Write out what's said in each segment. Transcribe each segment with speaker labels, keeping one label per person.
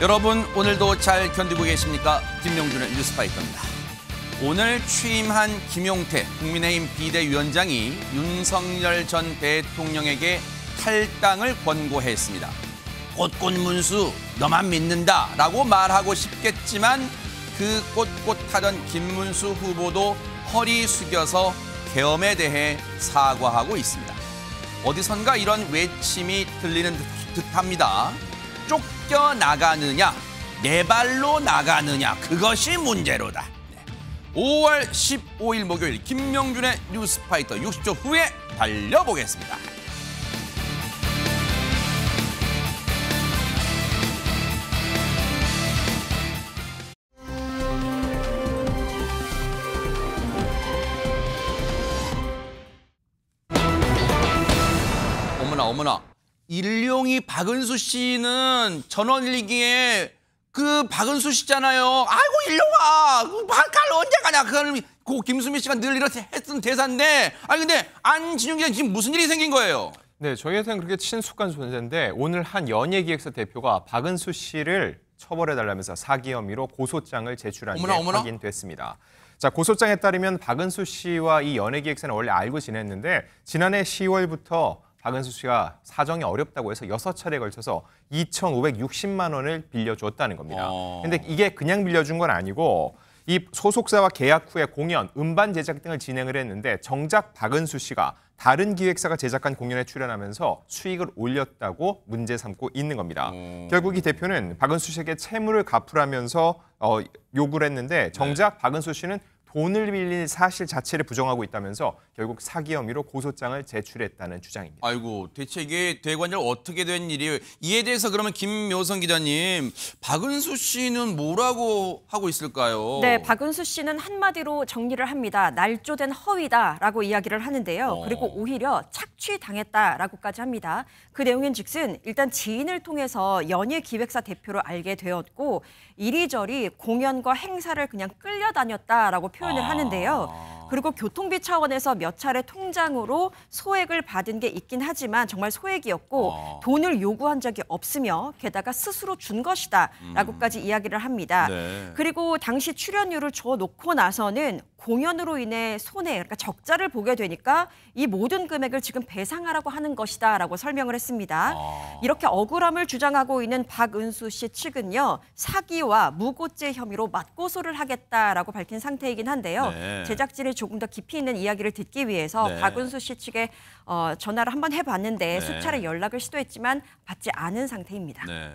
Speaker 1: 여러분 오늘도 잘 견디고 계십니까? 김명준의 뉴스파이터입니다. 오늘 취임한 김용태 국민의힘 비대위원장이 윤석열 전 대통령에게 탈당을 권고했습니다. 꼿꼿문수 너만 믿는다라고 말하고 싶겠지만 그 꼿꼿하던 김문수 후보도 허리 숙여서 계엄에 대해 사과하고 있습니다. 어디선가 이런 외침이 들리는 듯합니다. 쫓겨나가느냐, 내 발로 나가느냐, 그것이 문제로다. 5월 15일 목요일 김명준의 뉴스파이터 60초 후에 달려보겠습니다. 어머나. 일용이 박은수 씨는 전원일기에 그 박은수 씨잖아요. 아이고 일용아, 갈 언제 가냐. 그걸 김수미 씨가 늘 이렇게 했던 대사인데, 아니 근데 안진용 기자 지금 무슨 일이 생긴 거예요?
Speaker 2: 네, 저희한테는 그렇게 친숙한 존재인데 오늘 한 연예기획사 대표가 박은수 씨를 처벌해달라면서 사기 혐의로 고소장을 제출한 게 확인됐습니다. 자, 고소장에 따르면 박은수 씨와 이 연예기획사는 원래 알고 지냈는데 지난해 10월부터 박은수 씨가 사정이 어렵다고 해서 6차례에 걸쳐서 2,560만 원을 빌려줬다는 겁니다. 근데 이게 그냥 빌려준 건 아니고 이 소속사와 계약 후에 공연, 음반 제작 등을 진행을 했는데 정작 박은수 씨가 다른 기획사가 제작한 공연에 출연하면서 수익을 올렸다고 문제 삼고 있는 겁니다. 결국 이 대표는 박은수 씨에게 채무를 갚으라면서 요구를 했는데 정작 박은수 씨는 돈을 빌린 사실 자체를 부정하고 있다면서 결국 사기 혐의로 고소장을 제출했다는 주장입니다.
Speaker 1: 아이고, 대체 이게 대관절 어떻게 된 일이에요? 이에 대해서 그러면 김묘선 기자님, 박은수 씨는 뭐라고 하고 있을까요?
Speaker 3: 네, 박은수 씨는 한마디로 정리를 합니다. 날조된 허위다라고 이야기를 하는데요. 그리고 오히려 착취당했다라고까지 합니다. 그 내용인 즉슨 일단 지인을 통해서 연예기획사 대표로 알게 되었고 이리저리 공연과 행사를 그냥 끌려다녔다라고 표현을 하는데요. 그리고 교통비 차원에서 몇 차례 통장으로 소액을 받은 게 있긴 하지만 정말 소액이었고 돈을 요구한 적이 없으며 게다가 스스로 준 것이다라고까지 이야기를 합니다.
Speaker 1: 네.
Speaker 3: 그리고 당시 출연료를 줘놓고 나서는 공연으로 인해 손해, 그러니까 적자를 보게 되니까 이 모든 금액을 지금 배상하라고 하는 것이다라고 설명을 했습니다. 이렇게 억울함을 주장하고 있는 박은수 씨 측은요. 사기와 무고죄 혐의로 맞고소를 하겠다라고 밝힌 상태이긴 한데요.
Speaker 1: 네.
Speaker 3: 제작진이 조금 더 깊이 있는 이야기를 듣기 위해서
Speaker 1: 네.
Speaker 3: 박은수 씨 측에 전화를 한번 해봤는데
Speaker 1: 네.
Speaker 3: 수차례 연락을 시도했지만 받지 않은 상태입니다.
Speaker 1: 네.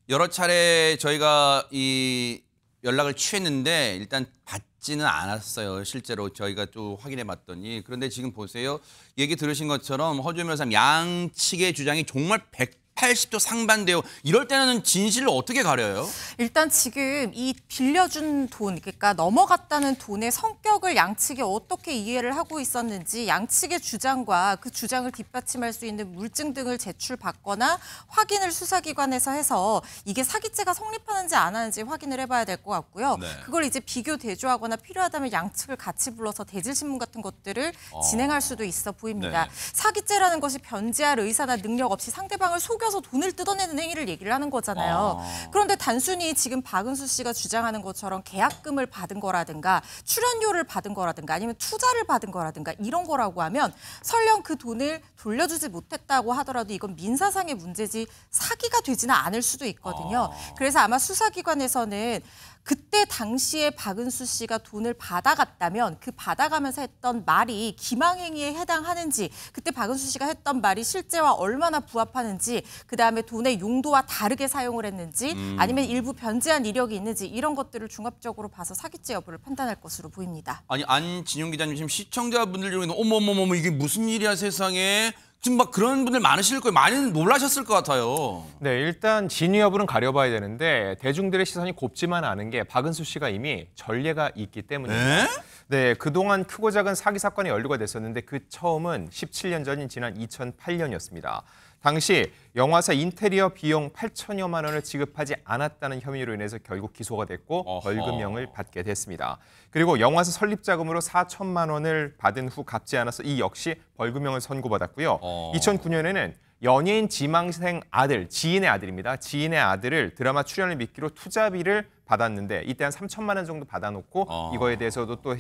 Speaker 1: 여러 차례 저희가 이 연락을 취했는데 일단 받지는 않았어요. 실제로 저희가 또 확인해 봤더니. 그런데 지금 보세요. 얘기 들으신 것처럼 허주현 변호사님 양측의 주장이 정말 180도 상반돼요. 이럴 때는 진실을 어떻게 가려요?
Speaker 4: 일단 지금 이 빌려준 돈, 그러니까 넘어갔다는 돈의 성격을 양측이 어떻게 이해를 하고 있었는지 양측의 주장과 그 주장을 뒷받침할 수 있는 물증 등을 제출받거나 확인을 수사기관에서 해서 이게 사기죄가 성립하는지 안 하는지 확인을 해봐야 될 것 같고요.
Speaker 1: 네.
Speaker 4: 그걸 이제 비교 대조하거나 필요하다면 양측을 같이 불러서 대질신문 같은 것들을 진행할 수도 있어 보입니다.
Speaker 1: 네.
Speaker 4: 사기죄라는 것이 변제할 의사나 능력 없이 상대방을 속여서 돈을 뜯어내는 행위를 얘기를 하는 거잖아요. 그런데 단순히 지금 박은수 씨가 주장하는 것처럼 계약금을 받은 거라든가 출연료를 받은 거라든가 아니면 투자를 받은 거라든가 이런 거라고 하면 설령 그 돈을 돌려주지 못했다고 하더라도 이건 민사상의 문제지 사기가 되지는 않을 수도 있거든요. 그래서 아마 수사기관에서는 그때 당시에 박은수 씨가 돈을 받아갔다면 그 받아가면서 했던 말이 기망행위에 해당하는지 그때 박은수 씨가 했던 말이 실제와 얼마나 부합하는지 그다음에 돈의 용도와 다르게 사용을 했는지 아니면 일부 변제한 이력이 있는지 이런 것들을 종합적으로 봐서 사기죄 여부를 판단할 것으로 보입니다.
Speaker 1: 아니 안진용 기자님 지금 시청자분들 중에는 어머머머 이게 무슨 일이야 세상에. 지금 막 그런 분들 많으실 거예요. 많이 놀라셨을 것 같아요.
Speaker 2: 네, 일단 진위 여부는 가려봐야 되는데 대중들의 시선이 곱지만 않은 게 박은수 씨가 이미 전례가 있기 때문입니다. 네, 그동안 크고 작은 사기 사건이 연루가 됐었는데 그 처음은 17년 전인 지난 2008년이었습니다. 당시 영화사 인테리어 비용 8천여만 원을 지급하지 않았다는 혐의로 인해서 결국 기소가 됐고 벌금형을 받게 됐습니다. 그리고 영화사 설립 자금으로 4천만 원을 받은 후 갚지 않아서 이 역시 벌금형을 선고받았고요. 2009년에는 연예인 지망생 아들, 지인의 아들입니다. 지인의 아들을 드라마 출연을 미끼로 투자비를 받았는데 이때 한 3천만 원 정도 받아놓고 이거에 대해서도 또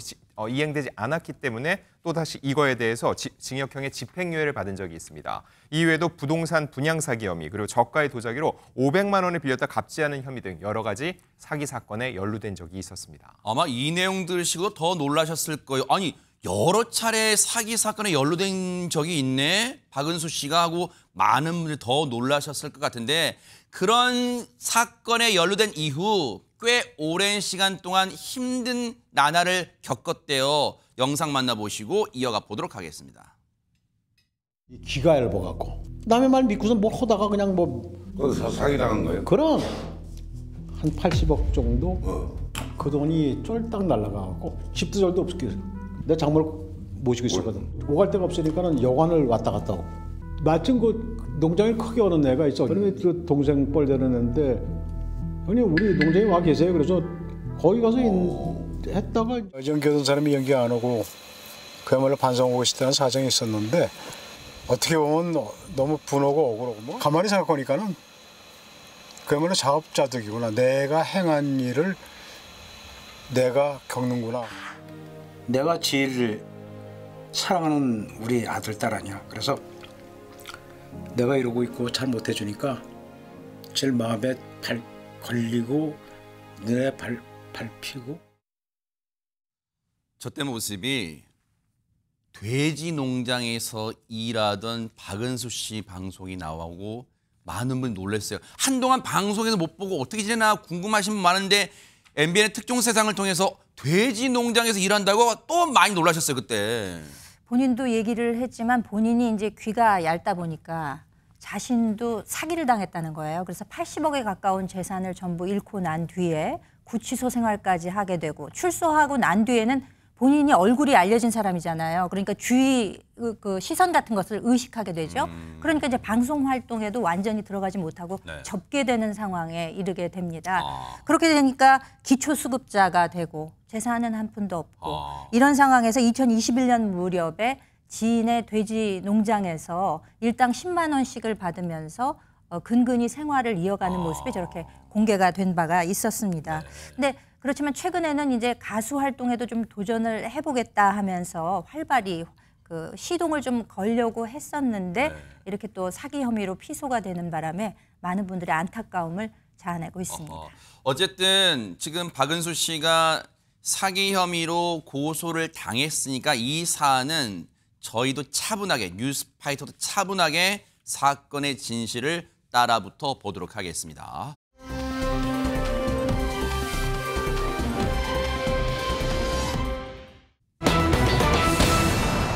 Speaker 2: 이행되지 않았기 때문에 또다시 이거에 대해서 징역형의 집행유예를 받은 적이 있습니다. 이외에도 부동산 분양 사기 혐의 그리고 저가의 도자기로 500만 원을 빌렸다 갚지않은 혐의 등 여러 가지 사기 사건에 연루된 적이 있었습니다.
Speaker 1: 아마 이 내용 들으시고 더 놀라셨을 거예요. 아니 여러 차례 사기 사건에 연루된 적이 있네. 박은수 씨가 하고 많은 분들이 더 놀라셨을 것 같은데 그런 사건에 연루된 이후 꽤 오랜 시간 동안 힘든 나날을 겪었대요. 영상 만나보시고 이어가 보도록 하겠습니다.
Speaker 5: 귀가 얇아갖고 남의 말 믿고서 뭘 하다가 그냥
Speaker 6: 사기당한 거예요?
Speaker 5: 그럼 한 80억 정도 그 돈이 쫄딱 날라가갖고 집도 절도 없었겠어. 내가 장모를 모시고 있었거든. 오갈 데가 없으니까는 여관을 왔다 갔다 하고 마침 그 농장이 크게 오는 애가 있어. 그러면 그 동생 뻘되는 애인데 형님 우리 농장에 와 계세요. 그래서 거기 가서 했다가 연기하던 사람이 연기 안 오고 그야말로 반성 오고 싶다는 사정이 있었는데 어떻게 보면 너무 분하고 억울하고 뭐 가만히 생각하니까는 그야말로 자업자득이구나. 내가 행한 일을 내가 겪는구나.
Speaker 7: 내가 제일 사랑하는 우리 아들 딸 아니야. 그래서 내가 이러고 있고 잘 못해주니까 제일 마음에 걸리고 눈에 밟히고.
Speaker 1: 저때 모습이 돼지 농장에서 일하던 박은수 씨 방송이 나오고 많은 분이 놀랐어요. 한동안 방송에서 못 보고 어떻게 지내나 궁금하신 분 많은데 MBN의 특종 세상을 통해서 돼지 농장에서 일한다고 또 많이 놀라셨어요, 그때.
Speaker 8: 본인도 얘기를 했지만 본인이 이제 귀가 얇다 보니까 자신도 사기를 당했다는 거예요. 그래서 80억에 가까운 재산을 전부 잃고 난 뒤에 구치소 생활까지 하게 되고 출소하고 난 뒤에는 본인이 얼굴이 알려진 사람이잖아요. 그러니까 주위 그 시선 같은 것을 의식하게 되죠. 그러니까 이제 방송 활동에도 완전히 들어가지 못하고
Speaker 1: 네.
Speaker 8: 접게 되는 상황에 이르게 됩니다. 그렇게 되니까 기초수급자가 되고 재산은 한 푼도 없고 이런 상황에서 2021년 무렵에 지인의 돼지 농장에서 일당 10만 원씩을 받으면서 근근히 생활을 이어가는 모습이 저렇게 공개가 된 바가 있었습니다. 근데 그렇지만 최근에는 이제 가수 활동에도 좀 도전을 해보겠다 하면서 활발히 그 시동을 좀 걸려고 했었는데 이렇게 또 사기 혐의로 피소가 되는 바람에 많은 분들의 안타까움을 자아내고 있습니다.
Speaker 1: 어쨌든 지금 박은수 씨가 사기 혐의로 고소를 당했으니까 이 사안은 저희도 차분하게 뉴스파이터도 차분하게 사건의 진실을 따라붙어 보도록 하겠습니다.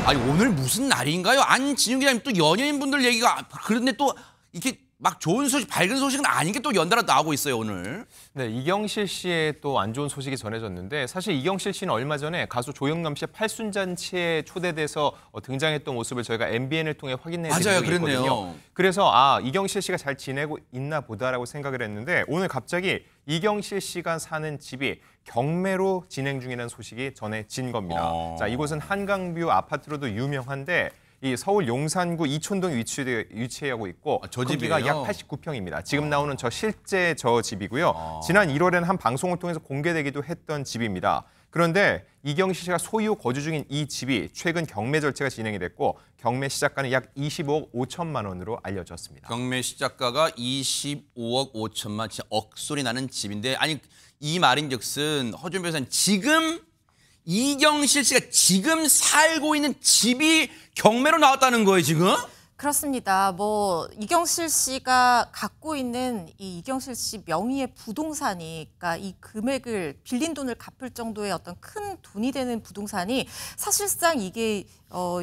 Speaker 1: 아니 오늘 무슨 날인가요? 안진욱 기자님 또 연예인분들 얘기가 그런데 또 이렇게 막 좋은 소식, 밝은 소식은 아닌 게 또 연달아 나오고 있어요 오늘.
Speaker 2: 네, 이경실 씨의 또 안 좋은 소식이 전해졌는데 사실 이경실 씨는 얼마 전에 가수 조영남 씨의 팔순잔치에 초대돼서 등장했던 모습을 저희가 MBN을 통해 확인해드린 적이 있거든요.
Speaker 1: 그랬네요.
Speaker 2: 그래서 이경실 씨가 잘 지내고 있나 보다라고 생각을 했는데 오늘 갑자기 이경실 씨가 사는 집이 경매로 진행 중이라는 소식이 전해진 겁니다. 자, 이곳은 한강뷰 아파트로도 유명한데 이 서울 용산구 이촌동에 위치하고 있고
Speaker 1: 저
Speaker 2: 크기가
Speaker 1: 집이에요?
Speaker 2: 약 89평입니다. 지금 나오는 실제 저 집이고요. 지난 1월에는 한 방송을 통해서 공개되기도 했던 집입니다. 그런데 이경실 씨가 소유 거주 중인 이 집이 최근 경매 절차가 진행이 됐고 경매 시작가는 약 25억 5천만 원으로 알려졌습니다.
Speaker 1: 경매 시작가가 25억 5천만, 진짜 억소리 나는 집인데 아니 이 말인즉슨 허준 변호사님 지금 이경실 씨가 지금 살고 있는 집이 경매로 나왔다는 거예요 지금?
Speaker 4: 그렇습니다. 뭐 이경실 씨가 갖고 있는 이 이경실 씨 명의의 부동산이, 그러니까 이 금액을 빌린 돈을 갚을 정도의 어떤 큰 돈이 되는 부동산이 사실상 이게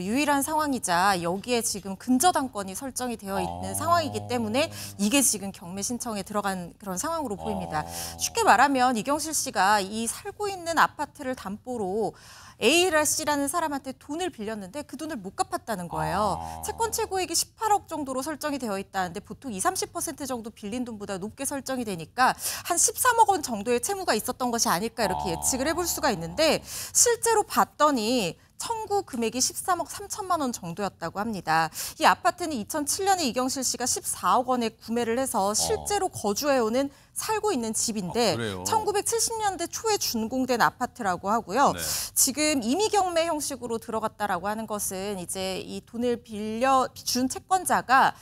Speaker 4: 유일한 상황이자 여기에 지금 근저당권이 설정이 되어 있는 상황이기 때문에 이게 지금 경매 신청에 들어간 그런 상황으로 보입니다. 쉽게 말하면 이경실 씨가 이 살고 있는 아파트를 담보로 A씨라는 사람한테 돈을 빌렸는데 그 돈을 못 갚았다는 거예요. 채권 최고액이 18억 정도로 설정이 되어 있다는데 보통 20-30% 정도 빌린 돈보다 높게 설정이 되니까 한 13억 원 정도의 채무가 있었던 것이 아닐까 이렇게 예측을 해볼 수가 있는데 실제로 봤더니 청구 금액이 13억 3천만 원 정도였다고 합니다. 이 아파트는 2007년에 이경실 씨가 14억 원에 구매를 해서 실제로 거주해오는 살고 있는 집인데 1970년대 초에 준공된 아파트라고 하고요.
Speaker 1: 네.
Speaker 4: 지금 임의경매 형식으로 들어갔다라고 하는 것은 이제 이 돈을 빌려준 채권자가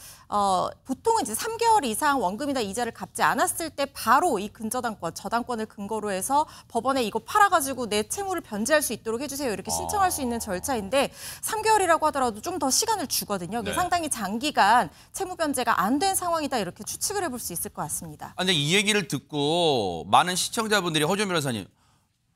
Speaker 4: 보통은 이제 3개월 이상 원금이나 이자를 갚지 않았을 때 바로 이 근저당권, 저당권을 근거로 해서 법원에 이거 팔아가지고 내 채무를 변제할 수 있도록 해주세요. 이렇게 신청할 수 있는 절차인데 3개월이라고 하더라도 좀 더 시간을 주거든요. 이게 상당히 장기간 채무 변제가 안 된 상황이다 이렇게 추측을 해볼 수 있을 것 같습니다.
Speaker 1: 근데 이 얘기를 듣고 많은 시청자분들이 허준 변호사님,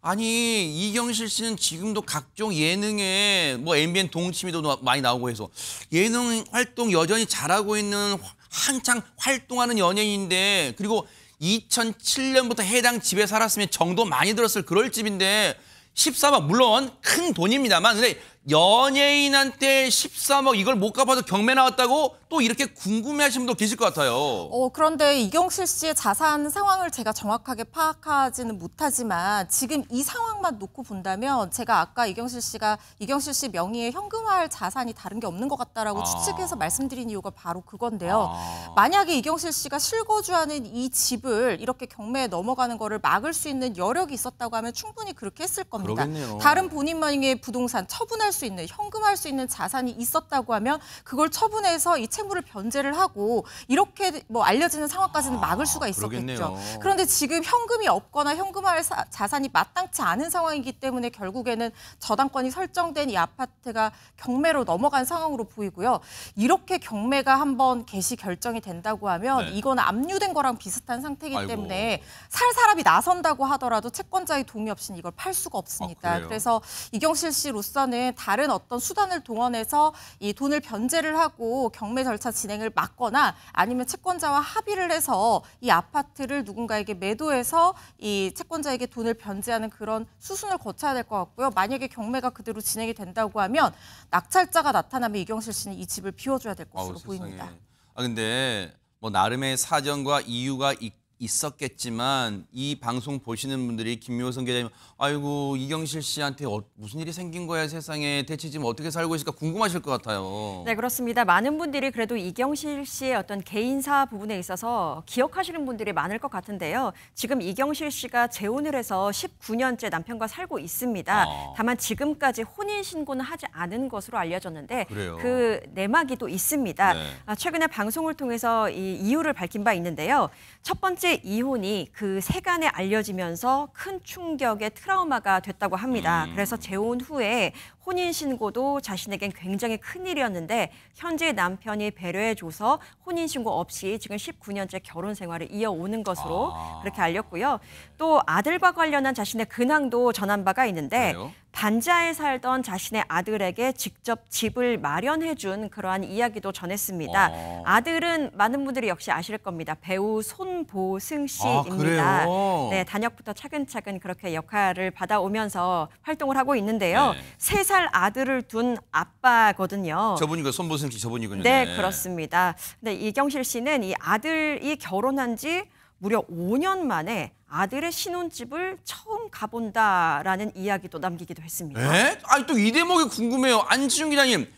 Speaker 1: 아니 이경실 씨는 지금도 각종 예능에 뭐 MBN 동치미도 많이 나오고 해서 예능 활동 여전히 잘하고 있는 한창 활동하는 연예인인데, 그리고 2007년부터 해당 집에 살았으면 정도 많이 들었을 그럴 집인데 13억, 물론 큰 돈입니다만, 근데 연예인한테 13억 이걸 못 갚아도 경매 나왔다고 또 이렇게 궁금해하시는 분도 계실 것 같아요.
Speaker 4: 그런데 이경실 씨의 자산 상황을 제가 정확하게 파악하지는 못하지만 지금 이 상황만 놓고 본다면 제가 아까 이경실 씨 명의의 현금화할 자산이 다른 게 없는 것 같다라고 추측해서 말씀드린 이유가 바로 그건데요. 만약에 이경실 씨가 실거주하는 이 집을 이렇게 경매에 넘어가는 거를 막을 수 있는 여력이 있었다고 하면 충분히 그렇게 했을 겁니다.
Speaker 1: 그러겠네요.
Speaker 4: 다른 본인만의 부동산 처분할 수 있는, 현금할 수 있는 자산이 있었다고 하면 그걸 처분해서 이 채무를 변제를 하고 이렇게 뭐 알려지는 상황까지는 막을 수가 있었겠죠.
Speaker 1: 그러겠네요.
Speaker 4: 그런데 지금 현금이 없거나 현금할 자산이 마땅치 않은 상황이기 때문에 결국에는 저당권이 설정된 이 아파트가 경매로 넘어간 상황으로 보이고요. 이렇게 경매가 한번 개시 결정이 된다고 하면 이건 압류된 거랑 비슷한 상태이기 때문에 살 사람이 나선다고 하더라도 채권자의 동의 없이는 이걸 팔 수가 없습니다. 그래서 이경실 씨로서는 다른 어떤 수단을 동원해서 이 돈을 변제를 하고 경매 절차 진행을 막거나 아니면 채권자와 합의를 해서 이 아파트를 누군가에게 매도해서 이 채권자에게 돈을 변제하는 그런 수순을 거쳐야 될 것 같고요. 만약에 경매가 그대로 진행이 된다고 하면 낙찰자가 나타나면 이경실 씨는 이 집을 비워줘야 될 것으로 보입니다.
Speaker 1: 근데 뭐 나름의 사정과 이유가 있었겠지만 이 방송 보시는 분들이 김묘성 기자님, 아이고 이경실 씨한테 무슨 일이 생긴 거야 세상에, 대체 지금 어떻게 살고 있을까 궁금하실 것 같아요.
Speaker 3: 네, 그렇습니다. 많은 분들이 그래도 이경실 씨의 어떤 개인사 부분에 있어서 기억하시는 분들이 많을 것 같은데요. 지금 이경실 씨가 재혼을 해서 19년째 남편과 살고 있습니다. 다만 지금까지 혼인신고는 하지 않은 것으로 알려졌는데 그 내막이 또 있습니다. 최근에 방송을 통해서 이 이유를 밝힌 바 있는데요. 첫 번째 이혼이 그 세간에 알려지면서 큰 충격의 트라우마가 됐다고 합니다. 그래서 재혼 후에 혼인신고도 자신에겐 굉장히 큰일이었는데 현재 남편이 배려해줘서 혼인신고 없이 지금 19년째 결혼 생활을 이어오는 것으로 그렇게 알렸고요. 또 아들과 관련한 자신의 근황도 전한 바가 있는데 반지하에 살던 자신의 아들에게 직접 집을 마련해준 그러한 이야기도 전했습니다. 아들은 많은 분들이 역시 아실 겁니다. 배우 손보승 씨입니다. 네, 단역부터 차근차근 그렇게 역할을 받아오면서 활동을 하고 있는데요. 3살 아들을 둔 아빠거든요.
Speaker 1: 저분이 그 손보승 씨 저분이군요.
Speaker 3: 네, 그렇습니다. 근데 이경실 씨는 이 아들이 결혼한 지 무려 5년 만에 아들의 신혼집을 처음 가본다라는 이야기도 남기기도 했습니다.
Speaker 1: 네? 아니 또 이 대목이 궁금해요. 안지중 기자님,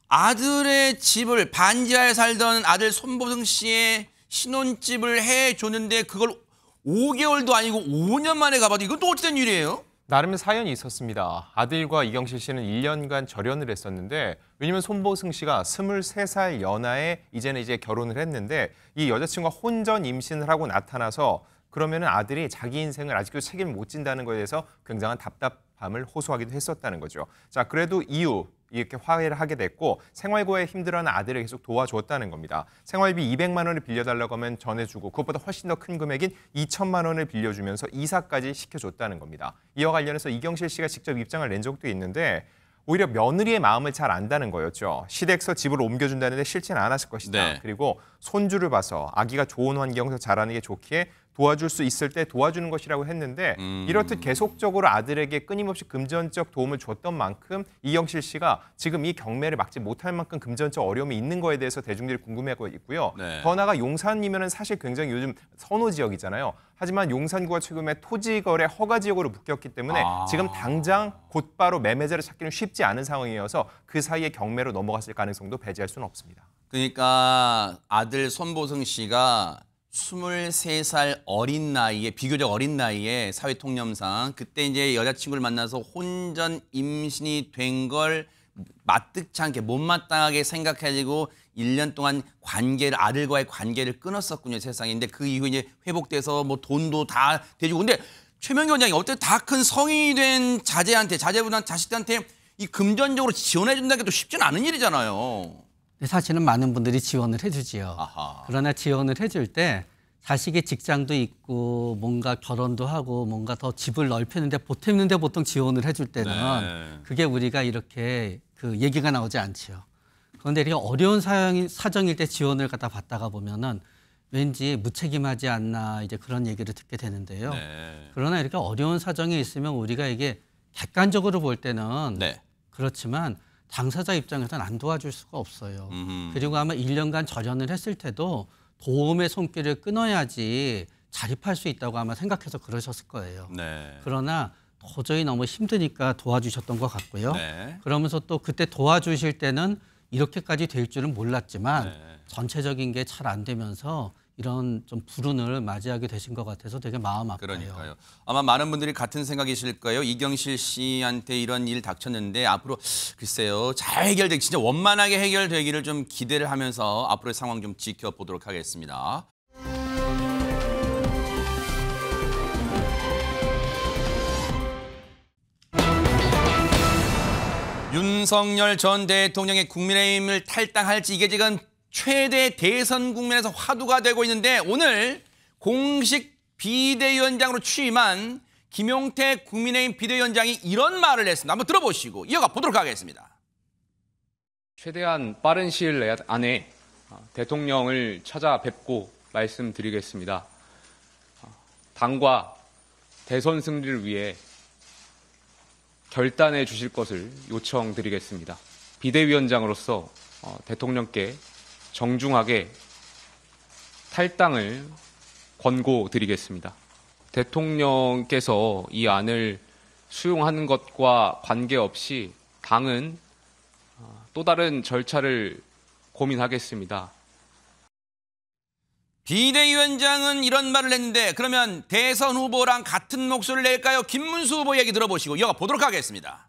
Speaker 1: 아들의 집을 반지하에 살던 아들 손보승 씨의 신혼집을 해줬는데 그걸 5개월도 아니고 5년 만에 가봐도 이건 또 어떻게 된 일이에요?
Speaker 2: 나름의 사연이 있었습니다. 아들과 이경실 씨는 1년간 절연을 했었는데, 왜냐면 손보승 씨가 23살 연하에 이제는 결혼을 했는데 이 여자친구가 혼전 임신을 하고 나타나서 그러면은 아들이 자기 인생을 아직도 책임을 못 진다는 것에 대해서 굉장한 답답함을 호소하기도 했었다는 거죠. 자, 그래도 이후 이렇게 화해를 하게 됐고 생활고에 힘들어하는 아들을 계속 도와주었다는 겁니다. 생활비 200만 원을 빌려달라고 하면 전해주고 그것보다 훨씬 더 큰 금액인 2천만 원을 빌려주면서 이사까지 시켜줬다는 겁니다. 이와 관련해서 이경실 씨가 직접 입장을 낸 적도 있는데 오히려 며느리의 마음을 잘 안다는 거였죠. 시댁에서 집을 옮겨준다는데 싫지는 않았을 것이다. 그리고 손주를 봐서 아기가 좋은 환경에서 자라는 게 좋기에 도와줄 수 있을 때 도와주는 것이라고 했는데 이렇듯 계속적으로 아들에게 끊임없이 금전적 도움을 줬던 만큼 이경실 씨가 지금 이 경매를 막지 못할 만큼 금전적 어려움이 있는 거에 대해서 대중들이 궁금해하고 있고요.
Speaker 1: 네.
Speaker 2: 더 나아가 용산이면은 사실 굉장히 요즘 선호 지역이잖아요. 하지만 용산구가 최근에 토지 거래 허가 지역으로 묶였기 때문에 지금 당장 곧바로 매매자를 찾기는 쉽지 않은 상황이어서 그 사이에 경매로 넘어갔을 가능성도 배제할 수는 없습니다.
Speaker 1: 그러니까 아들 손보승 씨가 23살 어린 나이에, 비교적 어린 나이에 사회 통념상 그때 이제 여자친구를 만나서 혼전 임신이 된 걸 마뜩치 않게 못마땅하게 생각해가지고 1년 동안 아들과의 관계를 끊었었군요, 세상에. 근데 그 이후 이제 회복돼서 뭐 돈도 다 대주고. 근데 최명기 원장이 어때 다 큰 성인이 된 자제분한테, 자식들한테 이 금전적으로 지원해준다는 게 또 쉽지는 않은 일이잖아요.
Speaker 9: 사실은 많은 분들이 지원을 해주지요.
Speaker 1: 아하.
Speaker 9: 그러나 지원을 해줄 때 자식의 직장도 있고 뭔가 결혼도 하고 뭔가 더 집을 넓히는데 보탬는데 보통 지원을 해줄 때는
Speaker 1: 네.
Speaker 9: 그게 우리가 이렇게 그 얘기가 나오지 않지요. 그런데 이렇게 어려운 사정일 때 지원을 갖다 받다가 보면은 왠지 무책임하지 않나 이제 그런 얘기를 듣게 되는데요.
Speaker 1: 네.
Speaker 9: 그러나 이렇게 어려운 사정이 있으면 우리가 이게 객관적으로 볼 때는
Speaker 1: 네.
Speaker 9: 그렇지만 당사자 입장에서는 안 도와줄 수가 없어요.
Speaker 1: 음흠.
Speaker 9: 그리고 아마 1년간 절연을 했을 때도 도움의 손길을 끊어야지 자립할 수 있다고 아마 생각해서 그러셨을 거예요.
Speaker 1: 네.
Speaker 9: 그러나 도저히 너무 힘드니까 도와주셨던 것 같고요.
Speaker 1: 네.
Speaker 9: 그러면서 또 그때 도와주실 때는 이렇게까지 될 줄은 몰랐지만
Speaker 1: 네.
Speaker 9: 전체적인 게 잘 안 되면서 이런 좀 불운을 맞이하게 되신 것 같아서 되게 마음 아파요.
Speaker 1: 그러니까요. 아마 많은 분들이 같은 생각이실 거예요. 이경실 씨한테 이런 일 닥쳤는데 앞으로 글쎄요. 잘 해결되기, 진짜 원만하게 해결되기를 좀 기대를 하면서 앞으로의 상황 좀 지켜보도록 하겠습니다. 윤석열 전 대통령의 국민의힘을 탈당할지 이게 지금 최대 대선 국면에서 화두가 되고 있는데 오늘 공식 비대위원장으로 취임한 김용태 국민의힘 비대위원장이 이런 말을 했습니다. 한번 들어보시고 이어가 보도록 하겠습니다.
Speaker 10: 최대한 빠른 시일 안에 대통령을 찾아뵙고 말씀드리겠습니다. 당과 대선 승리를 위해 결단해 주실 것을 요청드리겠습니다. 비대위원장으로서 대통령께 정중하게 탈당을 권고드리겠습니다. 대통령께서 이 안을 수용하는 것과 관계없이 당은 또 다른 절차를 고민하겠습니다.
Speaker 1: 비대위원장은 이런 말을 했는데 그러면 대선 후보랑 같은 목소리를 낼까요? 김문수 후보 얘기 들어보시고 이어가 보도록 하겠습니다.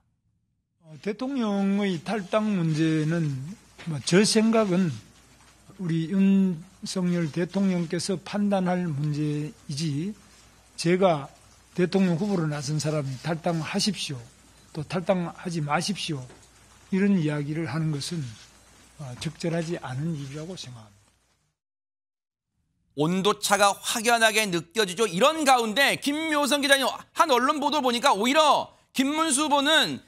Speaker 11: 대통령의 탈당 문제는 제 생각은 우리 윤석열 대통령께서 판단할 문제이지 제가 대통령 후보로 나선 사람이 탈당하십시오, 또 탈당하지 마십시오 이런 이야기를 하는 것은 적절하지 않은 일이라고 생각합니다.
Speaker 1: 온도차가 확연하게 느껴지죠. 이런 가운데 김묘성 기자님 한 언론 보도 보니까 오히려 김문수 후보는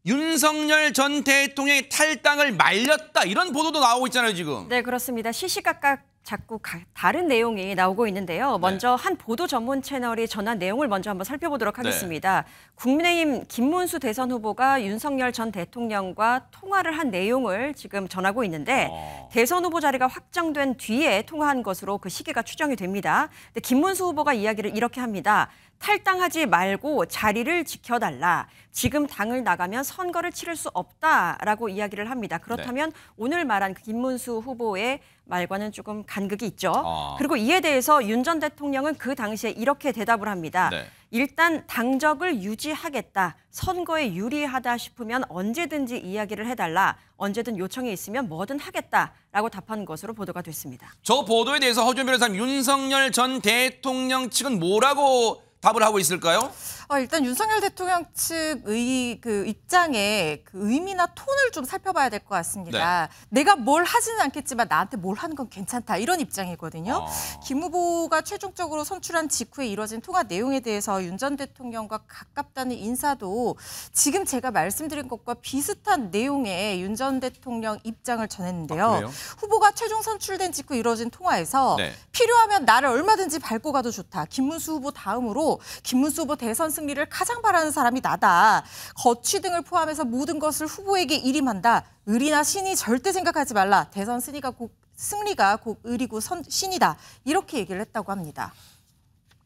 Speaker 1: 윤석열 전 대통령의 탈당을 말렸다 이런 보도도 나오고 있잖아요 지금.
Speaker 3: 네, 그렇습니다. 시시각각 자꾸 다른 내용이 나오고 있는데요. 먼저 한 보도 전문 채널이 전한 내용을 먼저 한번 살펴보도록 하겠습니다. 국민의힘 김문수 대선 후보가 윤석열 전 대통령과 통화를 한 내용을 지금 전하고 있는데 대선 후보 자리가 확정된 뒤에 통화한 것으로 그 시기가 추정이 됩니다. 근데 김문수 후보가 이야기를 이렇게 합니다. 탈당하지 말고 자리를 지켜달라. 지금 당을 나가면 선거를 치를 수 없다라고 이야기를 합니다. 그렇다면 오늘 말한 김문수 후보의 말과는 조금 간극이 있죠. 그리고 이에 대해서 윤 전 대통령은 그 당시에 이렇게 대답을 합니다. 일단 당적을 유지하겠다. 선거에 유리하다 싶으면 언제든지 이야기를 해달라. 언제든 요청이 있으면 뭐든 하겠다라고 답한 것으로 보도가 됐습니다.
Speaker 1: 저 보도에 대해서 허준 변호사님, 윤석열 전 대통령 측은 뭐라고 답을 하고 있을까요?
Speaker 4: 일단 윤석열 대통령 측의 그 입장의 그 의미나 톤을 좀 살펴봐야 될 것 같습니다. 내가 뭘 하지는 않겠지만 나한테 뭘 하는 건 괜찮다 이런 입장이거든요. 김 후보가 최종적으로 선출한 직후에 이뤄진 통화 내용에 대해서 윤 전 대통령과 가깝다는 인사도 지금 제가 말씀드린 것과 비슷한 내용의 윤 전 대통령 입장을 전했는데요. 후보가 최종 선출된 직후 이뤄진 통화에서 필요하면 나를 얼마든지 밟고 가도 좋다. 김문수 후보 다음으로 김문수 후보 대선 승리를 가장 바라는 사람이 나다. 거취 등을 포함해서 모든 것을 후보에게 일임한다. 의리나 신이 절대 생각하지 말라. 대선 승리가 곧 의리고 신이다. 이렇게 얘기를 했다고 합니다.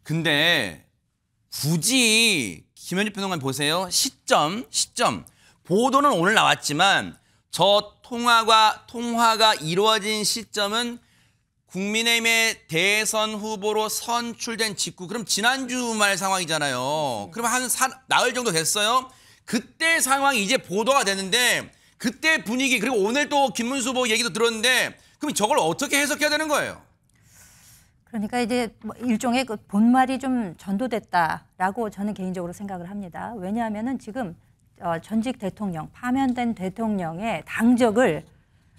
Speaker 1: 근데 굳이 김현지 평론가님 보세요. 시점. 보도는 오늘 나왔지만 저 통화가 이루어진 시점은 국민의힘의 대선 후보로 선출된 직후, 그럼 지난주 말 상황이잖아요. 그럼 한 나흘 정도 됐어요. 그때 상황이 이제 보도가 되는데 그때 분위기, 그리고 오늘 또 김문수 후보 얘기도 들었는데 그럼 저걸 어떻게 해석해야 되는 거예요?
Speaker 8: 그러니까 이제 일종의 그 본말이 좀 전도됐다라고 저는 개인적으로 생각을 합니다. 왜냐하면은 지금 전직 대통령, 파면된 대통령의 당적을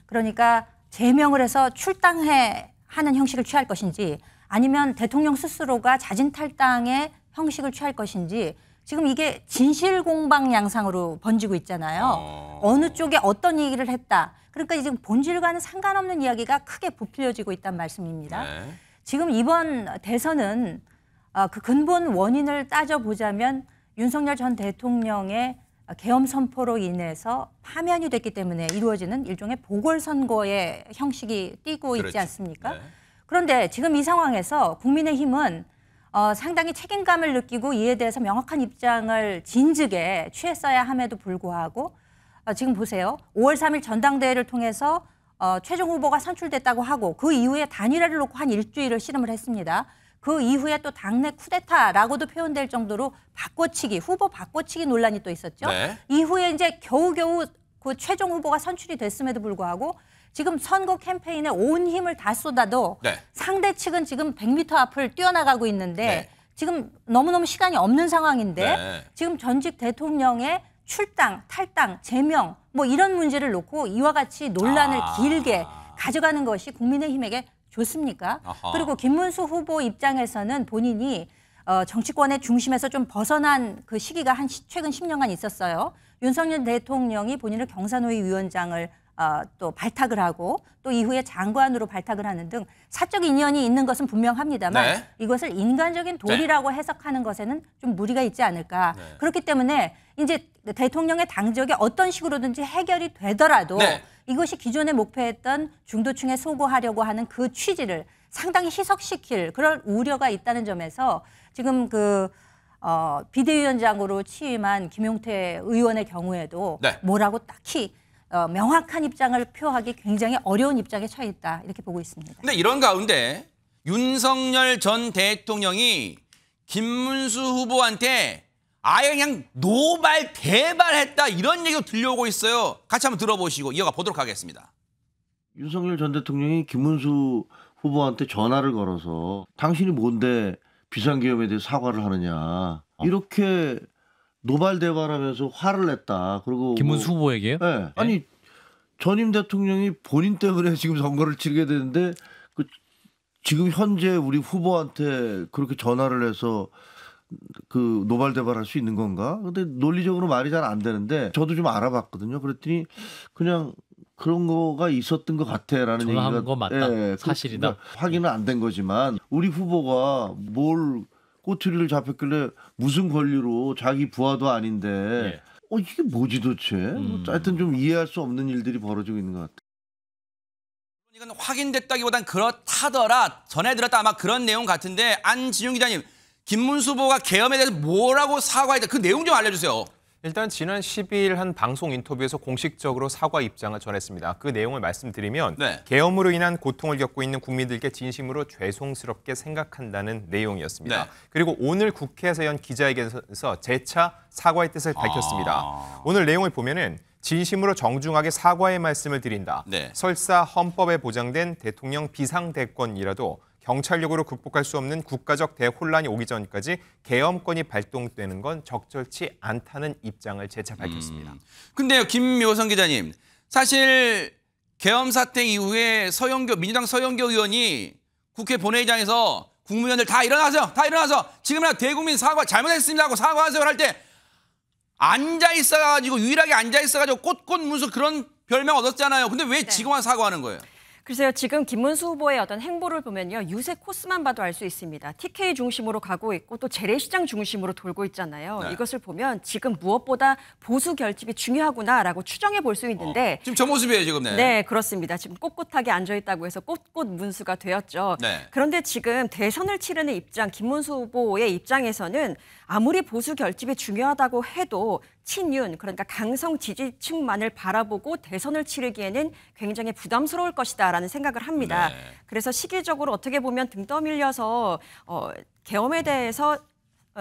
Speaker 8: 그러니까 제명을 해서 하는 형식을 취할 것인지 아니면 대통령 스스로가 자진 탈당의 형식을 취할 것인지 지금 이게 진실공방 양상으로 번지고 있잖아요. 어느 쪽에 어떤 얘기를 했다. 그러니까 지금 본질과는 상관없는 이야기가 크게 부풀려지고 있다는 말씀입니다. 지금 이번 대선은 그 근본 원인을 따져보자면 윤석열 전 대통령의 계엄 선포로 인해서 파면이 됐기 때문에 이루어지는 일종의 보궐선거의 형식이 띄고 있지 않습니까? 그런데 지금 이 상황에서 국민의힘은 상당히 책임감을 느끼고 이에 대해서 명확한 입장을 진즉에 취했어야 함에도 불구하고 지금 보세요. 5월 3일 전당대회를 통해서 최종 후보가 선출됐다고 하고 그 이후에 단일화를 놓고 한 일주일을 씨름을 했습니다. 그 이후에 또 당내 쿠데타라고도 표현될 정도로 후보 바꿔치기 논란이 또 있었죠. 이후에 이제 겨우겨우 그 최종 후보가 선출이 됐음에도 불구하고 지금 선거 캠페인에 온 힘을 다 쏟아도 상대 측은 지금 100m 앞을 뛰어나가고 있는데 지금 너무너무 시간이 없는 상황인데 지금 전직 대통령의 출당, 탈당, 제명 뭐 이런 문제를 놓고 이와 같이 논란을 길게 가져가는 것이 국민의힘에게 좋습니까? 그리고 김문수 후보 입장에서는 본인이 정치권의 중심에서 좀 벗어난 그 시기가 최근 10년간 있었어요. 윤석열 대통령이 본인을 경사노위 위원장을 또 발탁을 하고 또 이후에 장관으로 발탁을 하는 등 사적 인연이 있는 것은 분명합니다만 이것을 인간적인 도리라고 해석하는 것에는 좀 무리가 있지 않을까. 그렇기 때문에 이제 대통령의 당적이 어떤 식으로든지 해결이 되더라도 이것이 기존에 목표했던 중도층에 소구하려고 하는 그 취지를 상당히 희석시킬 그런 우려가 있다는 점에서 지금 비대위원장으로 취임한 김용태 의원의 경우에도 뭐라고 딱히 명확한 입장을 표하기 굉장히 어려운 입장에 처해 있다 이렇게 보고 있습니다.
Speaker 1: 근데 이런 가운데 윤석열 전 대통령이 김문수 후보한테 아예 그냥 노발 대발했다 이런 얘기가 들려오고 있어요. 같이 한번 들어보시고 이어가 보도록 하겠습니다.
Speaker 12: 윤석열 전 대통령이 김문수 후보한테 전화를 걸어서 당신이 뭔데 비상계엄에 대해 사과를 하느냐 이렇게 노발대발하면서 화를 냈다. 그리고
Speaker 13: 김문수 후보에게요?
Speaker 12: 네. 아니 전임 대통령이 본인 때문에 지금 선거를 치르게 되는데 지금 현재 우리 후보한테 그렇게 전화를 해서 그 노발대발할 수 있는 건가? 근데 논리적으로 말이 잘 안 되는데 저도 좀 알아봤거든요. 그랬더니 그냥 그런 거가 있었던 것 같아라는 얘기가
Speaker 13: 전화한 거 맞다. 사실이다.
Speaker 12: 확인은 안 된 거지만 우리 후보가 뭘 꼬투리를 잡혔길래 무슨 권리로 자기 부하도 아닌데 이게 뭐지 도대체? 하여튼 좀 이해할 수 없는 일들이 벌어지고 있는 것 같아요.
Speaker 1: 이건 확인됐다기보단 그렇다더라. 전해 들었다 아마 그런 내용 같은데 안진용 기자님. 김문수 후보가 계엄에 대해서 뭐라고 사과했다. 그 내용 좀 알려주세요.
Speaker 2: 일단 지난 12일 한 방송 인터뷰에서 공식적으로 사과 입장을 전했습니다. 그 내용을 말씀드리면 계엄으로 인한 고통을 겪고 있는 국민들께 진심으로 죄송스럽게 생각한다는 내용이었습니다. 그리고 오늘 국회에서 연 기자회견에서 재차 사과의 뜻을 밝혔습니다. 오늘 내용을 보면은 진심으로 정중하게 사과의 말씀을 드린다. 설사 헌법에 보장된 대통령 비상대권이라도 경찰력으로 극복할 수 없는 국가적 대혼란이 오기 전까지 계엄권이 발동되는 건 적절치 않다는 입장을 재차 밝혔습니다.
Speaker 1: 근데요, 김묘성 기자님, 사실 계엄 사태 이후에 민주당 서영교 의원이 국회 본회의장에서 국무위원들 다 일어나세요. 다 일어나서 지금이라도 대국민 사과 잘못했습니다 하고 사과하세요 할 때 앉아 있어가지고 유일하게 앉아 있어가지고 꽃꽃 문수 그런 별명 얻었잖아요. 근데 왜 지금 와서 사과하는 거예요?
Speaker 3: 글쎄요, 지금 김문수 후보의 어떤 행보를 보면요, 유세 코스만 봐도 알 수 있습니다. TK 중심으로 가고 있고 또 재래시장 중심으로 돌고 있잖아요.
Speaker 1: 네.
Speaker 3: 이것을 보면 지금 무엇보다 보수 결집이 중요하구나라고 추정해 볼 수 있는데
Speaker 1: 지금 저 모습이에요, 지금.
Speaker 3: 네, 그렇습니다. 지금 꼿꼿하게 앉아 있다고 해서 꼿꼿 문수가 되었죠.
Speaker 1: 네.
Speaker 3: 그런데 지금 대선을 치르는 입장, 김문수 후보의 입장에서는 아무리 보수 결집이 중요하다고 해도 친윤, 그러니까 강성 지지층만을 바라보고 대선을 치르기에는 굉장히 부담스러울 것이다라는 생각을 합니다.
Speaker 1: 네.
Speaker 3: 그래서 시기적으로 어떻게 보면 등 떠밀려서 계엄에 대해서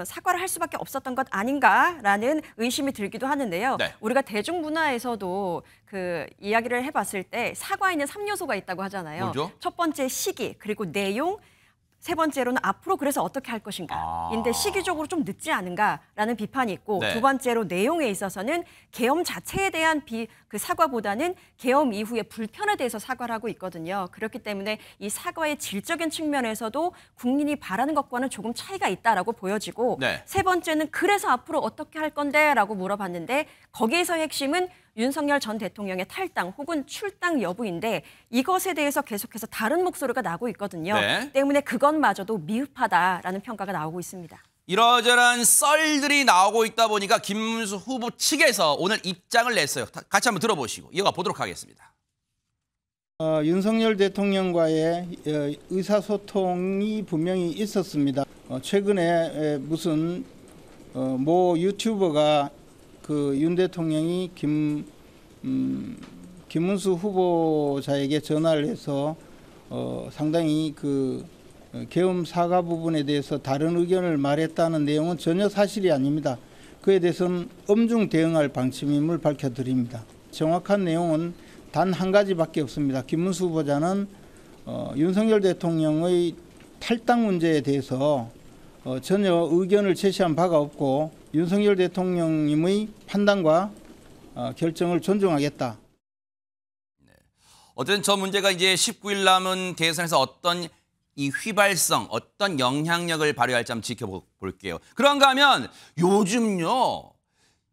Speaker 3: 사과를 할 수밖에 없었던 것 아닌가라는 의심이 들기도 하는데요.
Speaker 1: 네.
Speaker 3: 우리가 대중문화에서도 그 이야기를 해봤을 때 사과에는 3요소가 있다고 하잖아요.
Speaker 1: 뭐죠?
Speaker 3: 첫 번째 시기, 그리고 내용, 세 번째로는 앞으로 그래서 어떻게 할 것인가. 인데 시기적으로 좀 늦지 않은가라는 비판이 있고
Speaker 1: 네.
Speaker 3: 두 번째로 내용에 있어서는 계엄 자체에 대한 그 사과보다는 계엄 이후의 불편에 대해서 사과를 하고 있거든요. 그렇기 때문에 이 사과의 질적인 측면에서도 국민이 바라는 것과는 조금 차이가 있다라고 보여지고
Speaker 1: 네.
Speaker 3: 세 번째는 그래서 앞으로 어떻게 할 건데 라고 물어봤는데 거기에서 핵심은 윤석열 전 대통령의 탈당 혹은 출당 여부인데 이것에 대해서 계속해서 다른 목소리가 나고 있거든요.
Speaker 1: 네.
Speaker 3: 때문에 그것마저도 미흡하다라는 평가가 나오고 있습니다.
Speaker 1: 이러저런 썰들이 나오고 있다 보니까 김문수 후보 측에서 오늘 입장을 냈어요. 같이 한번 들어보시고 이어가 보도록 하겠습니다.
Speaker 14: 윤석열 대통령과의 의사소통이 분명히 있었습니다. 최근에 무슨 모 유튜버가 그 윤 대통령이 김문수 후보자에게 전화를 해서 상당히 그 계엄 사과 부분에 대해서 다른 의견을 말했다는 내용은 전혀 사실이 아닙니다. 그에 대해서는 엄중 대응할 방침임을 밝혀드립니다. 정확한 내용은 단 한 가지밖에 없습니다. 김문수 후보자는 윤석열 대통령의 탈당 문제에 대해서 전혀 의견을 제시한 바가 없고 윤석열 대통령님의 판단과 결정을 존중하겠다.
Speaker 1: 어쨌든 저 문제가 이제 19일 남은 대선에서 어떤 이 휘발성, 어떤 영향력을 발휘할지 한번 지켜볼게요. 그런가 하면 요즘요.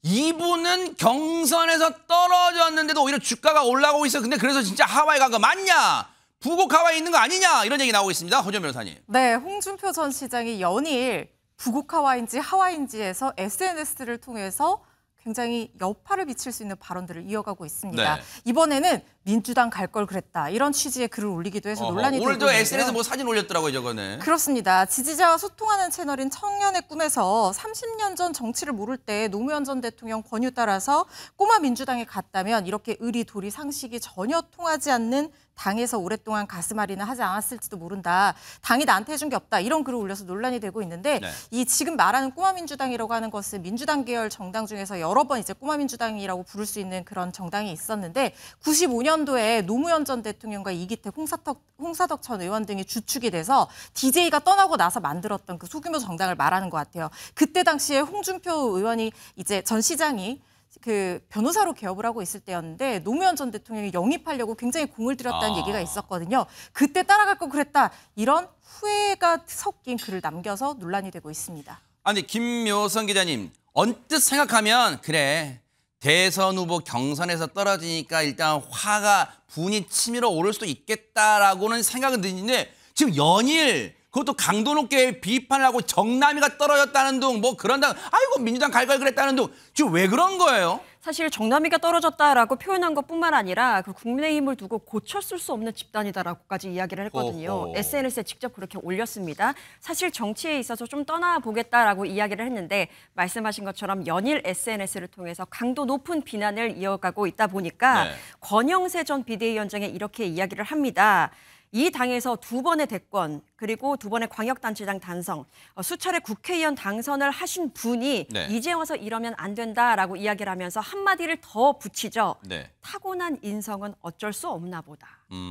Speaker 1: 이분은 경선에서 떨어졌는데도 오히려 주가가 올라가고 있어. 근데 그래서 진짜 하와이 간 거 맞냐? 부곡 하와이 있는 거 아니냐? 이런 얘기 나오고 있습니다. 허준 변호사님.
Speaker 4: 네, 홍준표 전 시장이 연일 부곡 하와이인지 하와이인지에서 SNS를 통해서 굉장히 여파를 미칠 수 있는 발언들을 이어가고 있습니다.
Speaker 1: 네.
Speaker 4: 이번에는 민주당 갈 걸 그랬다. 이런 취지의 글을 올리기도 해서 논란이 되고 있는데요.
Speaker 1: 오늘도 SNS 뭐 사진 올렸더라고요, 저거는.
Speaker 4: 그렇습니다. 지지자와 소통하는 채널인 청년의 꿈에서 30년 전 정치를 모를 때 노무현 전 대통령 권유 따라서 꼬마 민주당에 갔다면 이렇게 의리도리 상식이 전혀 통하지 않는 당에서 오랫동안 가슴앓이는 하지 않았을지도 모른다. 당이 나한테 해준 게 없다. 이런 글을 올려서 논란이 되고 있는데
Speaker 1: 네.
Speaker 4: 이 지금 말하는 꼬마 민주당이라고 하는 것은 민주당 계열 정당 중에서 여러 번 이제 꼬마 민주당이라고 부를 수 있는 그런 정당이 있었는데 95년도에 노무현 전 대통령과 이기택, 홍사덕 전 의원 등이 주축이 돼서 DJ가 떠나고 나서 만들었던 그 소규모 정당을 말하는 것 같아요. 그때 당시에 홍준표 의원이 이제 전 시장이 그 변호사로 개업을 하고 있을 때였는데 노무현 전 대통령이 영입하려고 굉장히 공을 들였다는 얘기가 있었거든요. 그때 따라갈 거 그랬다. 이런 후회가 섞인 글을 남겨서 논란이 되고 있습니다.
Speaker 1: 아니 김묘성 기자님 언뜻 생각하면 그래 대선 후보 경선에서 떨어지니까 일단 화가 분이 치밀어 오를 수도 있겠다라고는 생각은 드는데 지금 연일 그것도 강도 높게 비판을 하고 정남이가 떨어졌다는 둥 뭐 그런다 아이고 민주당 갈 걸 그랬다는 둥 지금 왜 그런 거예요?
Speaker 3: 사실 정남이가 떨어졌다라고 표현한 것뿐만 아니라 그 국민의힘을 두고 고쳤을 수 없는 집단이다라고까지 이야기를 했거든요.
Speaker 1: 어허.
Speaker 3: SNS에 직접 그렇게 올렸습니다. 사실 정치에 있어서 좀 떠나보겠다라고 이야기를 했는데 말씀하신 것처럼 연일 SNS를 통해서 강도 높은 비난을 이어가고 있다 보니까
Speaker 1: 네.
Speaker 3: 권영세 전 비대위원장이 이렇게 이야기를 합니다. 이 당에서 2번의 대권 그리고 2번의 광역단체장 당선, 수차례 국회의원 당선을 하신 분이
Speaker 1: 네.
Speaker 3: 이제 와서 이러면 안 된다라고 이야기를 하면서 한마디를 더 붙이죠.
Speaker 1: 네.
Speaker 3: 타고난 인성은 어쩔 수 없나 보다.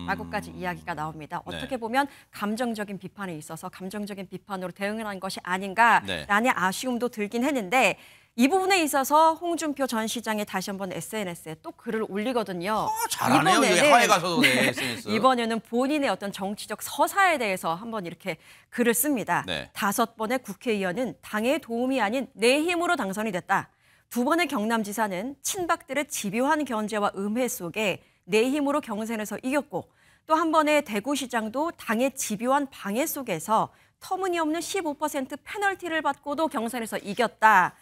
Speaker 3: 라고까지 이야기가 나옵니다.
Speaker 1: 네.
Speaker 3: 어떻게 보면 감정적인 비판에 있어서 감정적인 비판으로 대응을 한 것이 아닌가라는
Speaker 1: 네.
Speaker 3: 아쉬움도 들긴 했는데 이 부분에 있어서 홍준표 전 시장이 다시 한번 SNS에 또 글을 올리거든요.
Speaker 1: 잘하네요.
Speaker 3: 이번에는,
Speaker 1: 하에 가서도 SNS.
Speaker 3: 이번에는 본인의 어떤 정치적 서사에 대해서 한번 이렇게 글을 씁니다.
Speaker 1: 네.
Speaker 3: 5번의 국회의원은 당의 도움이 아닌 내 힘으로 당선이 됐다. 2번의 경남지사는 친박들의 집요한 견제와 음해 속에 내 힘으로 경선에서 이겼고 또 한 번의 대구시장도 당의 집요한 방해 속에서 터무니없는 15% 페널티를 받고도 경선에서 이겼다.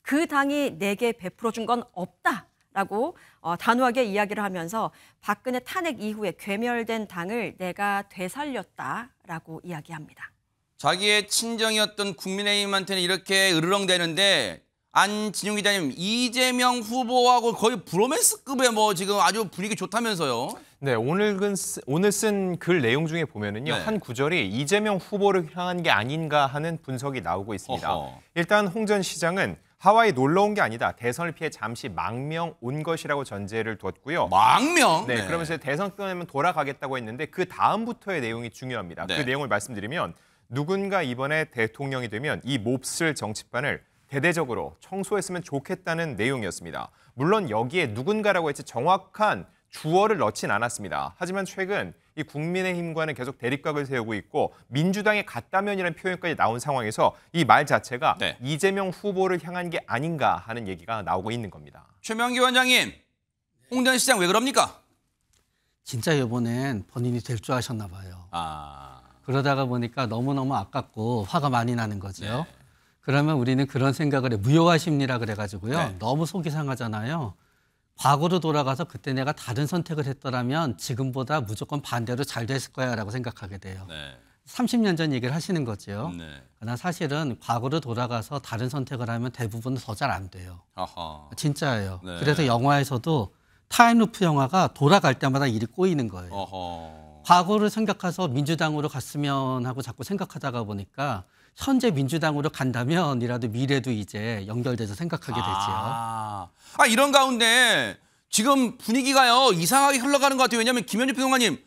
Speaker 3: 그 당이 내게 베풀어준 건 없다라고 단호하게 이야기를 하면서 박근혜 탄핵 이후에 괴멸된 당을 내가 되살렸다라고 이야기합니다.
Speaker 1: 자기의 친정이었던 국민의힘한테는 이렇게 으르렁대는데 안진용 기자님, 이재명 후보하고 거의 브로맨스급의 뭐 지금 아주 분위기 좋다면서요?
Speaker 2: 네, 오늘 쓴 글 내용 중에 보면은요,
Speaker 1: 네.
Speaker 2: 한 구절이 이재명 후보를 향한 게 아닌가 하는 분석이 나오고 있습니다.
Speaker 1: 어허.
Speaker 2: 일단 홍 전 시장은 하와이 놀러 온 게 아니다. 대선을 피해 잠시 망명 온 것이라고 전제를 뒀고요.
Speaker 1: 망명?
Speaker 2: 네,
Speaker 1: 네.
Speaker 2: 그러면서 대선 끝나면 돌아가겠다고 했는데 그 다음부터의 내용이 중요합니다.
Speaker 1: 네.
Speaker 2: 그 내용을 말씀드리면 누군가 이번에 대통령이 되면 이 몹쓸 정치판을 대대적으로 청소했으면 좋겠다는 내용이었습니다. 물론 여기에 누군가라고 했지 정확한 주어를 넣진 않았습니다. 하지만 최근 이 국민의힘과는 계속 대립각을 세우고 있고 민주당의 같다면이라는 표현까지 나온 상황에서 이 말 자체가
Speaker 1: 네.
Speaker 2: 이재명 후보를 향한 게 아닌가 하는 얘기가 나오고 있는 겁니다.
Speaker 1: 최명기 원장님, 홍 전 시장 왜 그럽니까?
Speaker 9: 진짜 이번엔 본인이 될 줄 아셨나 봐요.
Speaker 1: 아,
Speaker 9: 그러다가 보니까 너무너무 아깝고 화가 많이 나는 거죠.
Speaker 1: 네.
Speaker 9: 그러면 우리는 그런 생각을 해. 무효화 심리라 그래가지고요.
Speaker 1: 네.
Speaker 9: 너무 속이 상하잖아요. 과거로 돌아가서 그때 내가 다른 선택을 했더라면 지금보다 무조건 반대로 잘 됐을 거야 라고 생각하게 돼요.
Speaker 1: 네.
Speaker 9: 30년 전 얘기를 하시는 거죠.
Speaker 1: 네.
Speaker 9: 그러나 사실은 과거로 돌아가서 다른 선택을 하면 대부분 더 잘 안 돼요.
Speaker 1: 아하.
Speaker 9: 진짜예요.
Speaker 1: 네.
Speaker 9: 그래서 영화에서도 타임루프 영화가 돌아갈 때마다 일이 꼬이는 거예요.
Speaker 1: 어허.
Speaker 9: 과거를 생각해서 민주당으로 갔으면 하고 자꾸 생각하다가 보니까 현재 민주당으로 간다면이라도 미래도 이제 연결돼서 생각하게 되죠.
Speaker 1: 이런 가운데 지금 분위기가요 이상하게 흘러가는 것 같아요. 왜냐하면 김현주 평론가님,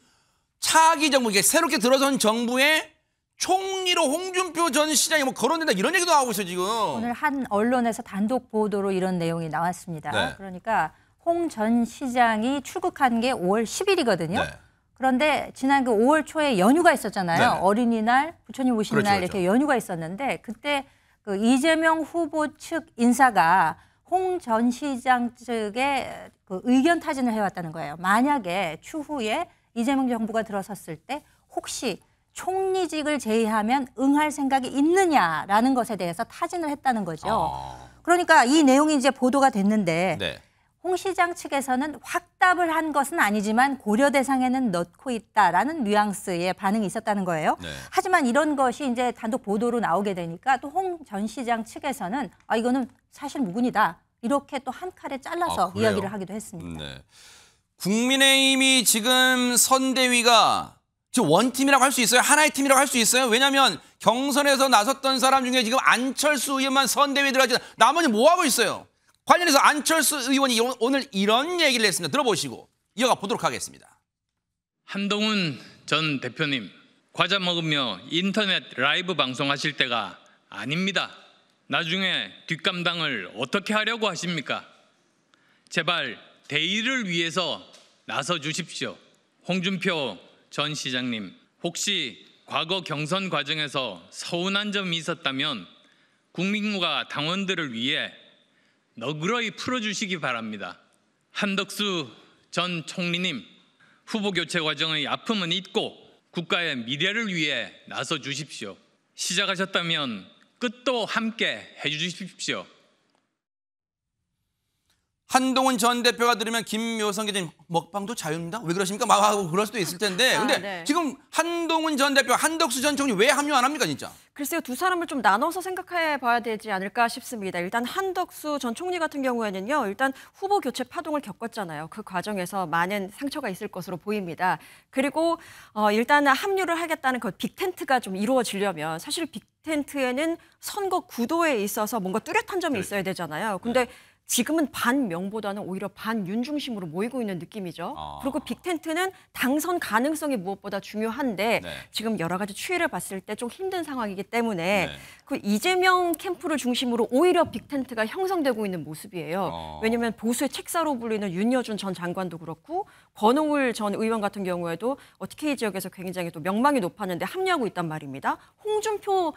Speaker 1: 차기 정부, 이게 새롭게 들어선 정부의 총리로 홍준표 전 시장이 뭐 거론된다 이런 얘기도 나오고 있어요 지금.
Speaker 8: 오늘 한 언론에서 단독 보도로 이런 내용이 나왔습니다.
Speaker 1: 네.
Speaker 8: 그러니까 홍 전 시장이 출국한 게 5월 10일이거든요.
Speaker 1: 네.
Speaker 8: 그런데 지난 그 5월 초에 연휴가 있었잖아요.
Speaker 1: 네.
Speaker 8: 어린이날, 부처님 오신
Speaker 1: 그렇죠,
Speaker 8: 날
Speaker 1: 그렇죠.
Speaker 8: 이렇게 연휴가 있었는데 그때 그 이재명 후보 측 인사가 홍 전 시장 측에 그 의견 타진을 해왔다는 거예요. 만약에 추후에 이재명 정부가 들어섰을 때 혹시 총리직을 제의하면 응할 생각이 있느냐라는 것에 대해서 타진을 했다는 거죠. 그러니까 이 내용이 이제 보도가 됐는데
Speaker 1: 네.
Speaker 8: 홍 시장 측에서는 확답을 한 것은 아니지만 고려 대상에는 넣고 있다라는 뉘앙스의 반응이 있었다는 거예요.
Speaker 1: 네.
Speaker 8: 하지만 이런 것이 이제 단독 보도로 나오게 되니까 또 홍 전 시장 측에서는 이거는 사실 무근이다. 이렇게 또 한 칼에 잘라서
Speaker 1: 그래요?
Speaker 8: 이야기를 하기도 했습니다.
Speaker 1: 네. 국민의힘이 지금 선대위가 지금 원팀이라고 할 수 있어요? 하나의 팀이라고 할 수 있어요? 왜냐하면 경선에서 나섰던 사람 중에 지금 안철수 의원만 선대위에 들어가지 나머지 뭐 하고 있어요? 관련해서 안철수 의원이 오늘 이런 얘기를 했습니다. 들어보시고 이어가 보도록 하겠습니다.
Speaker 15: 한동훈 전 대표님, 과자 먹으며 인터넷 라이브 방송하실 때가 아닙니다. 나중에 뒷감당을 어떻게 하려고 하십니까? 제발 대의를 위해서 나서 주십시오. 홍준표 전 시장님, 혹시 과거 경선 과정에서 서운한 점이 있었다면 국민과 당원들을 위해 너그러이 풀어주시기 바랍니다. 한덕수 전 총리님, 후보 교체 과정의 아픔은 잊고 국가의 미래를 위해 나서 주십시오. 시작하셨다면 끝도 함께 해주십시오.
Speaker 1: 한동훈 전 대표가 들으면 김묘성 기자님 먹방도 자유입니다. 왜 그러십니까? 막 하고 그럴 수도 있을 텐데. 근데
Speaker 3: 네.
Speaker 1: 지금 한동훈 전 대표, 한덕수 전 총리 왜 합류 안 합니까, 진짜?
Speaker 3: 글쎄요, 두 사람을 좀 나눠서 생각해 봐야 되지 않을까 싶습니다. 일단 한덕수 전 총리 같은 경우에는요, 일단 후보 교체 파동을 겪었잖아요. 그 과정에서 많은 상처가 있을 것으로 보입니다. 그리고 일단 합류를 하겠다는 그 빅텐트가 좀 이루어지려면 사실 빅텐트에는 선거 구도에 있어서 뭔가 뚜렷한 점이 있어야 되잖아요. 근데 지금은 반명보다는 오히려 반윤 중심으로 모이고 있는 느낌이죠. 그리고 빅텐트는 당선 가능성이 무엇보다 중요한데 지금 여러 가지 추이를 봤을 때 좀 힘든 상황이기 때문에 그 이재명 캠프를 중심으로 오히려 빅텐트가 형성되고 있는 모습이에요. 왜냐하면 보수의 책사로 불리는 윤여준 전 장관도 그렇고 권오울 전 의원 같은 경우에도 TK 지역에서 굉장히 또 명망이 높았는데 합류하고 있단 말입니다. 홍준표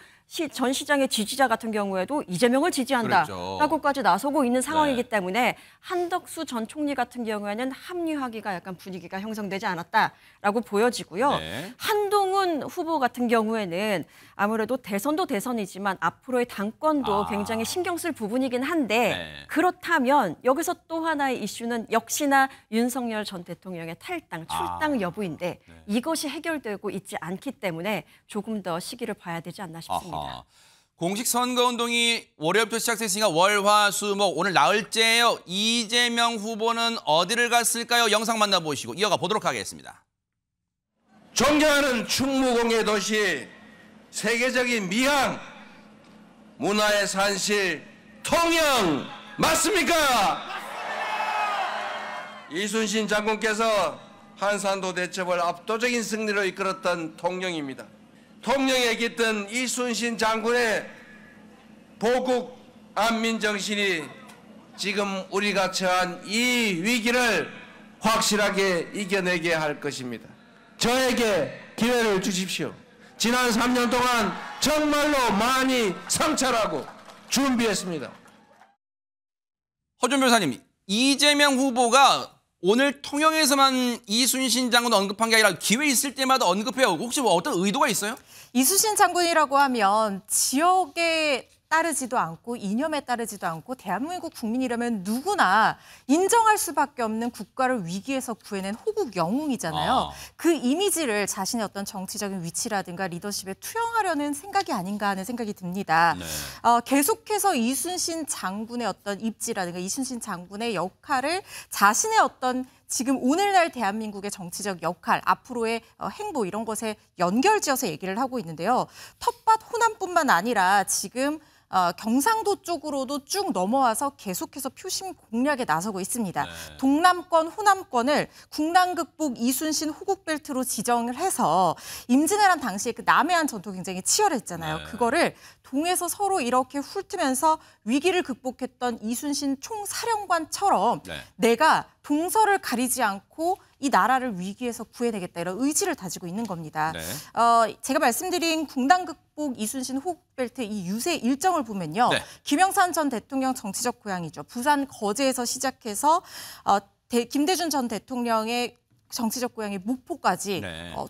Speaker 3: 전 시장의 지지자 같은 경우에도 이재명을 지지한다라고까지 나서고 있는 상황이기 때문에 한덕수 전 총리 같은 경우에는 합류하기가 약간 분위기가 형성되지 않았다라고 보여지고요. 한동훈 후보 같은 경우에는 아무래도 대선도 대선이지만 앞으로의 당권도 굉장히 신경 쓸 부분이긴 한데 그렇다면 여기서 또 하나의 이슈는 역시나 윤석열 전 대통령의 탈당, 출당 여부인데 이것이 해결되고 있지 않기 때문에 조금 더 시기를 봐야 되지 않나 싶습니다.
Speaker 1: 공식 선거운동이 월요일부터 시작됐으니까 월, 화, 수, 목 오늘 나흘째예요. 이재명 후보는 어디를 갔을까요? 영상 만나보시고 이어가 보도록 하겠습니다.
Speaker 16: 존경하는 충무공예 도시, 세계적인 미항, 문화의 산실, 통영 맞습니까? 이순신 장군께서 한산도 대첩을 압도적인 승리로 이끌었던 통영입니다. 통영에 깃든 이순신 장군의 보국 안민 정신이 지금 우리가 처한 이 위기를 확실하게 이겨내게 할 것입니다. 저에게 기회를 주십시오. 지난 3년 동안 정말로 많이 성찰하고 준비했습니다.
Speaker 1: 허준 변호사님, 이재명 후보가 오늘 통영에서만 이순신 장군 언급한 게 아니라 기회 있을 때마다 언급해요. 혹시 뭐 어떤 의도가 있어요?
Speaker 4: 이순신 장군이라고 하면 지역에 따르지도 않고 이념에 따르지도 않고 대한민국 국민이라면 누구나 인정할 수밖에 없는 국가를 위기에서 구해낸 호국 영웅이잖아요. 그 이미지를 자신의 어떤 정치적인 위치라든가 리더십에 투영하려는 생각이 아닌가 하는 생각이 듭니다. 계속해서 이순신 장군의 어떤 입지라든가 이순신 장군의 역할을 자신의 어떤 지금 오늘날 대한민국의 정치적 역할, 앞으로의 행보 이런 것에 연결지어서 얘기를 하고 있는데요. 텃밭 호남뿐만 아니라 지금 경상도 쪽으로도 쭉 넘어와서 계속해서 표심 공략에 나서고 있습니다. 동남권, 호남권을 국난극복 이순신 호국벨트로 지정을 해서 임진왜란 당시에 그 남해안 전투 굉장히 치열했잖아요. 그거를 동에서 서로 이렇게 훑으면서 위기를 극복했던 이순신 총사령관처럼 내가 동서를 가리지 않고 이 나라를 위기에서 구해내겠다 이런 의지를 다지고 있는 겁니다. 제가 말씀드린 국난극복 이순신 호국벨트 이 유세 일정을 보면요. 김영삼 전 대통령 정치적 고향이죠. 부산 거제에서 시작해서 김대중 전 대통령의 정치적 고향이 목포까지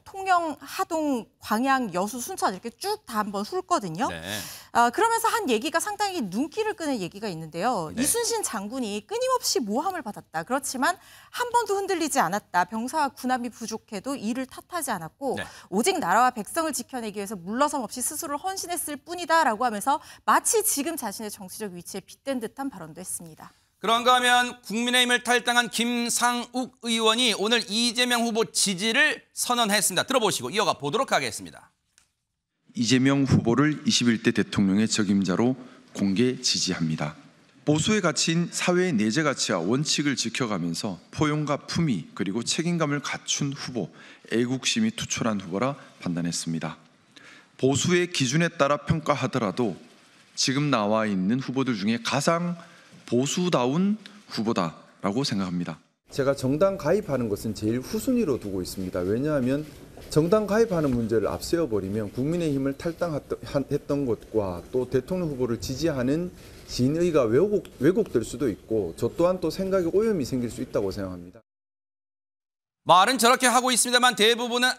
Speaker 4: 통영, 하동, 광양, 여수, 순천 이렇게 쭉 다 한번 훑거든요. 그러면서 한 얘기가 상당히 눈길을 끄는 얘기가 있는데요. 이순신 장군이 끊임없이 모함을 받았다. 그렇지만 한 번도 흔들리지 않았다. 병사와 군함이 부족해도 이를 탓하지 않았고 오직 나라와 백성을 지켜내기 위해서 물러섬 없이 스스로를 헌신했을 뿐이다라고 하면서 마치 지금 자신의 정치적 위치에 빗댄 듯한 발언도 했습니다.
Speaker 1: 그런가 하면 국민의힘을 탈당한 김상욱 의원이 오늘 이재명 후보 지지를 선언했습니다. 들어보시고 이어가 보도록 하겠습니다.
Speaker 17: 이재명 후보를 21대 대통령의 적임자로 공개 지지합니다. 보수의 가치인 사회의 내재 가치와 원칙을 지켜가면서 포용과 품위 그리고 책임감을 갖춘 후보, 애국심이 투철한 후보라 판단했습니다. 보수의 기준에 따라 평가하더라도 지금 나와 있는 후보들 중에 가장 보수다운 후보다라고 생각합니다.
Speaker 18: 제가 정당 가입하는 것은 제일 후순위로 두고 있습니다. 왜냐하면 정당 가입하는 문제를 앞세워버리면 국민의힘을 탈당했던 것과 또 대통령 후보를 지지하는 진의가 왜곡될 수도 있고 저 또한 또 생각에 오염이 생길 수 있다고 생각합니다.
Speaker 1: 말은 저렇게 하고 있습니다만 대부분은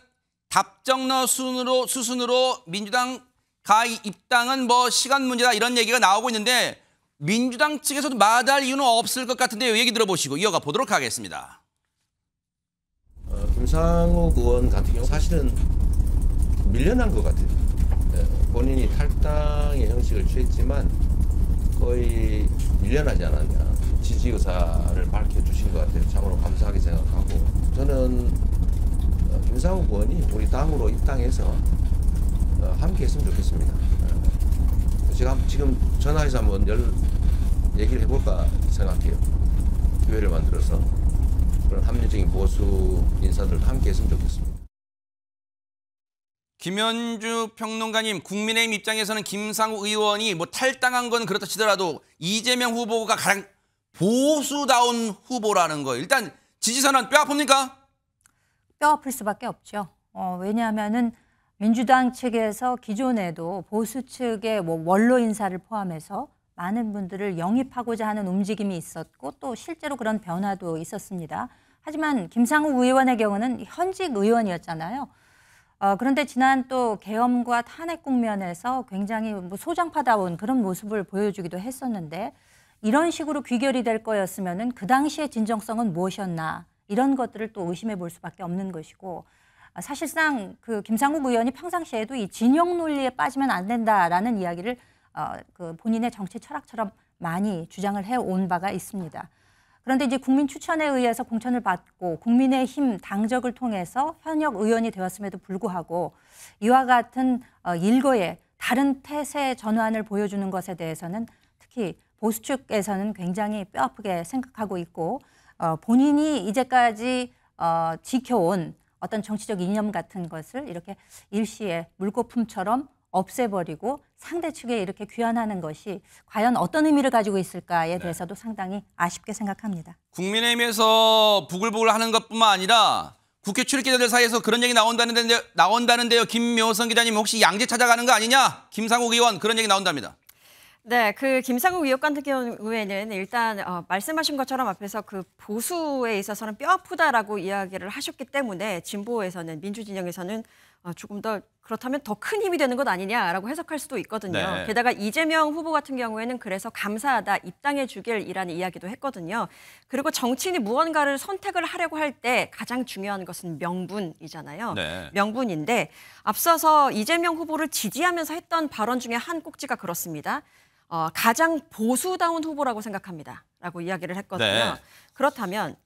Speaker 1: 답정너 수순으로 민주당 가입 입당은 뭐 시간 문제다 이런 얘기가 나오고 있는데 민주당 측에서도 마다할 이유는 없을 것 같은데요. 얘기 들어보시고 이어가 보도록 하겠습니다.
Speaker 19: 김상욱 의원 같은 경우 사실은 밀려난 것 같아요. 본인이 탈당의 형식을 취했지만 거의 밀려나지 않았냐. 지지 의사를 밝혀주신 것 같아요. 참으로 감사하게 생각하고 저는 김상욱 의원이 우리 당으로 입당해서 함께 했으면 좋겠습니다. 제가 지금 전화해서 한번 얘기를 해볼까 생각해요. 기회를 만들어서 그런 합리적인 보수 인사들도 함께 했으면 좋겠습니다.
Speaker 1: 김현주 평론가님, 국민의힘 입장에서는 김상욱 의원이 뭐 탈당한 건 그렇다 치더라도 이재명 후보가 가장 보수다운 후보라는 거예요. 일단 지지선언 뼈 아픕니까?
Speaker 8: 뼈 아플 수밖에 없죠. 왜냐하면은 민주당 측에서 기존에도 보수 측의 뭐 원로 인사를 포함해서 많은 분들을 영입하고자 하는 움직임이 있었고 또 실제로 그런 변화도 있었습니다. 하지만 김상욱 의원의 경우는 현직 의원이었잖아요. 그런데 지난 또 계엄과 탄핵 국면에서 굉장히 뭐 소장파다운 그런 모습을 보여주기도 했었는데 이런 식으로 귀결이 될 거였으면은 그 당시의 진정성은 무엇이었나 이런 것들을 또 의심해 볼 수밖에 없는 것이고 사실상 그 김상욱 의원이 평상시에도 이 진영 논리에 빠지면 안 된다라는 이야기를 그 본인의 정치 철학처럼 많이 주장을 해온 바가 있습니다. 그런데 이제 국민 추천에 의해서 공천을 받고 국민의힘 당적을 통해서 현역 의원이 되었음에도 불구하고 이와 같은 일거에 다른 태세 전환을 보여주는 것에 대해서는 특히 보수 측에서는 굉장히 뼈아프게 생각하고 있고 본인이 이제까지 지켜온 어떤 정치적 이념 같은 것을 이렇게 일시에 물거품처럼 없애버리고 상대 측에 이렇게 귀환하는 것이 과연 어떤 의미를 가지고 있을까에 대해서도 상당히 아쉽게 생각합니다.
Speaker 1: 국민의힘에서 부글부글 하는 것뿐만 아니라 국회 출입기자들 사이에서 그런 얘기 나온다는데요. 김묘성 기자님 혹시 양재 찾아가는 거 아니냐? 김상욱 의원 그런 얘기 나온답니다.
Speaker 3: 네, 그 김상욱 의원 같은 경우에는 일단 말씀하신 것처럼 앞에서 그 보수에 있어서는 뼈 아프다라고 이야기를 하셨기 때문에 진보에서는 민주진영에서는 조금 더 그렇다면 더 큰 힘이 되는 것 아니냐라고 해석할 수도 있거든요.
Speaker 1: 네.
Speaker 3: 게다가 이재명 후보 같은 경우에는 그래서 감사하다, 입당해 주길이라는 이야기도 했거든요. 그리고 정치인이 무언가를 선택을 하려고 할 때 가장 중요한 것은 명분이잖아요.
Speaker 1: 네.
Speaker 3: 명분인데 앞서서 이재명 후보를 지지하면서 했던 발언 중에 한 꼭지가 그렇습니다. 가장 보수다운 후보라고 생각합니다라고 이야기를 했거든요.
Speaker 1: 네.
Speaker 3: 그렇다면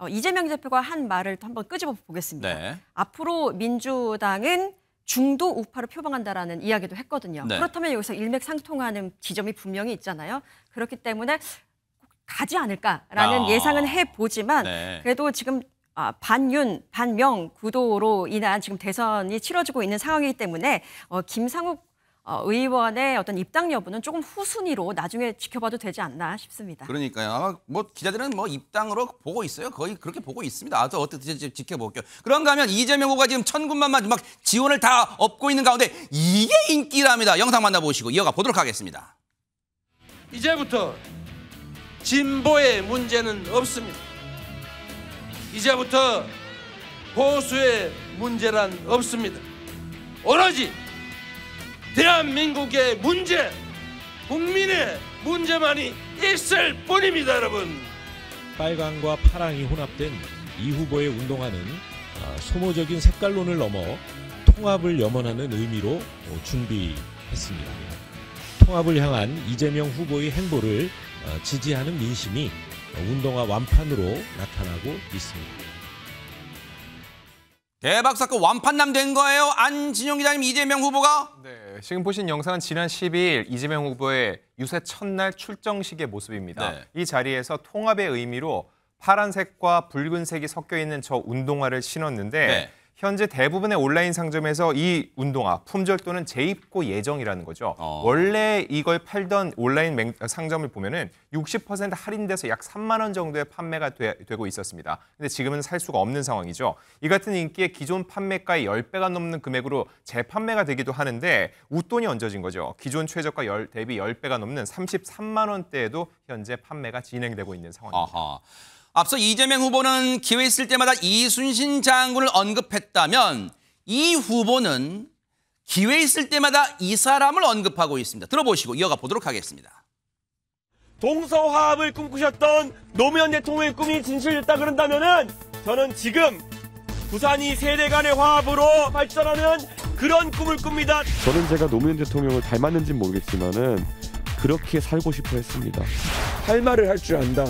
Speaker 3: 이재명 대표가 한 말을 또 한번 끄집어 보겠습니다.
Speaker 1: 네.
Speaker 3: 앞으로 민주당은 중도 우파를 표방한다라는 이야기도 했거든요.
Speaker 1: 네.
Speaker 3: 그렇다면 여기서 일맥상통하는 지점이 분명히 있잖아요. 그렇기 때문에 가지 않을까라는 예상은 해보지만
Speaker 1: 네.
Speaker 3: 그래도 지금 반윤, 반명 구도로 인한 지금 대선이 치러지고 있는 상황이기 때문에 김상욱 의원의 어떤 입당 여부는 조금 후순위로 나중에 지켜봐도 되지 않나 싶습니다.
Speaker 1: 그러니까요. 아마 뭐 기자들은 뭐 입당으로 보고 있어요. 거의 그렇게 보고 있습니다. 아주 어떻게 지켜볼게요. 그런가 하면 이재명 후보가 지금 1,000군만 막 지원을 다 얻고 있는 가운데 이게 인기랍니다. 영상 만나보시고 이어가 보도록 하겠습니다.
Speaker 16: 이제부터 진보의 문제는 없습니다. 이제부터 보수의 문제란 없습니다. 오로지 대한민국의 문제, 국민의 문제만이 있을 뿐입니다, 여러분.
Speaker 20: 빨강과 파랑이 혼합된 이 후보의 운동화는 소모적인 색깔론을 넘어 통합을 염원하는 의미로 준비했습니다. 통합을 향한 이재명 후보의 행보를 지지하는 민심이 운동화 완판으로 나타나고 있습니다.
Speaker 1: 대박 사건 완판남 된 거예요. 안진용 기자님, 이재명 후보가.
Speaker 2: 네, 지금 보신 영상은 지난 12일 이재명 후보의 유세 첫날 출정식의 모습입니다.
Speaker 1: 네.
Speaker 2: 이 자리에서 통합의 의미로 파란색과 붉은색이 섞여 있는 저 운동화를 신었는데
Speaker 1: 네.
Speaker 2: 현재 대부분의 온라인 상점에서 이 운동화 품절 또는 재입고 예정이라는 거죠. 원래 이걸 팔던 온라인 상점을 보면은 60% 할인돼서 약 3만 원 정도의 판매가 되고 있었습니다. 근데 지금은 살 수가 없는 상황이죠. 이 같은 인기에 기존 판매가의 10배가 넘는 금액으로 재판매가 되기도 하는데 웃돈이 얹어진 거죠. 기존 최저가 대비 10배가 넘는 33만 원대에도 현재 판매가 진행되고 있는 상황입니다.
Speaker 1: 아하. 앞서 이재명 후보는 기회 있을 때마다 이순신 장군을 언급했다면 이 후보는 기회 있을 때마다 이 사람을 언급하고 있습니다. 들어보시고 이어가 보도록 하겠습니다.
Speaker 21: 동서화합을 꿈꾸셨던 노무현 대통령의 꿈이 진실됐다 그런다면은 저는 지금 부산이 세대 간의 화합으로 발전하는 그런 꿈을 꿉니다.
Speaker 22: 저는 제가 노무현 대통령을 닮았는지는 모르겠지만은 그렇게 살고 싶어 했습니다.
Speaker 23: 할 말을 할 줄 안다.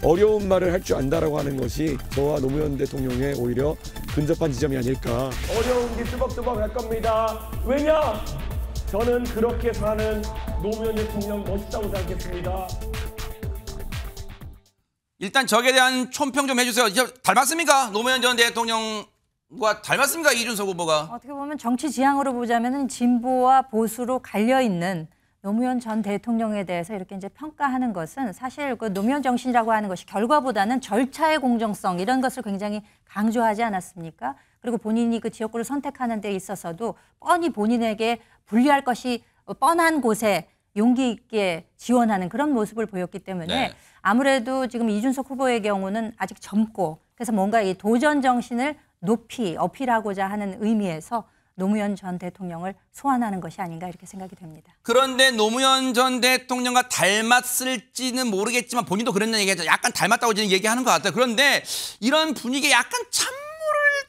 Speaker 23: 어려운 말을 할 줄 안다라고 하는 것이 저와 노무현 대통령의 오히려 근접한 지점이 아닐까.
Speaker 21: 어려운 게 뚜벅뚜벅 할 겁니다. 왜냐? 저는 그렇게 사는 노무현 대통령 멋있다고 생각했습니다.
Speaker 1: 일단 적에 대한 총평 좀 해주세요. 닮았습니까? 노무현 전 대통령과 닮았습니까? 이준석 후보가.
Speaker 8: 어떻게 보면 정치 지향으로 보자면 진보와 보수로 갈려 있는 노무현 전 대통령에 대해서 이렇게 이제 평가하는 것은 사실 그 노무현 정신이라고 하는 것이 결과보다는 절차의 공정성 이런 것을 굉장히 강조하지 않았습니까? 그리고 본인이 그 지역구를 선택하는 데 있어서도 뻔히 본인에게 불리할 것이 뻔한 곳에 용기 있게 지원하는 그런 모습을 보였기 때문에
Speaker 1: 네.
Speaker 8: 아무래도 지금 이준석 후보의 경우는 아직 젊고 그래서 뭔가 이 도전 정신을 높이 어필하고자 하는 의미에서 노무현 전 대통령을 소환하는 것이 아닌가 이렇게 생각이 됩니다.
Speaker 1: 그런데 노무현 전 대통령과 닮았을지는 모르겠지만 본인도 그런 얘기했죠. 약간 닮았다고 지금 얘기하는 것 같아요. 그런데 이런 분위기에 약간 찬물을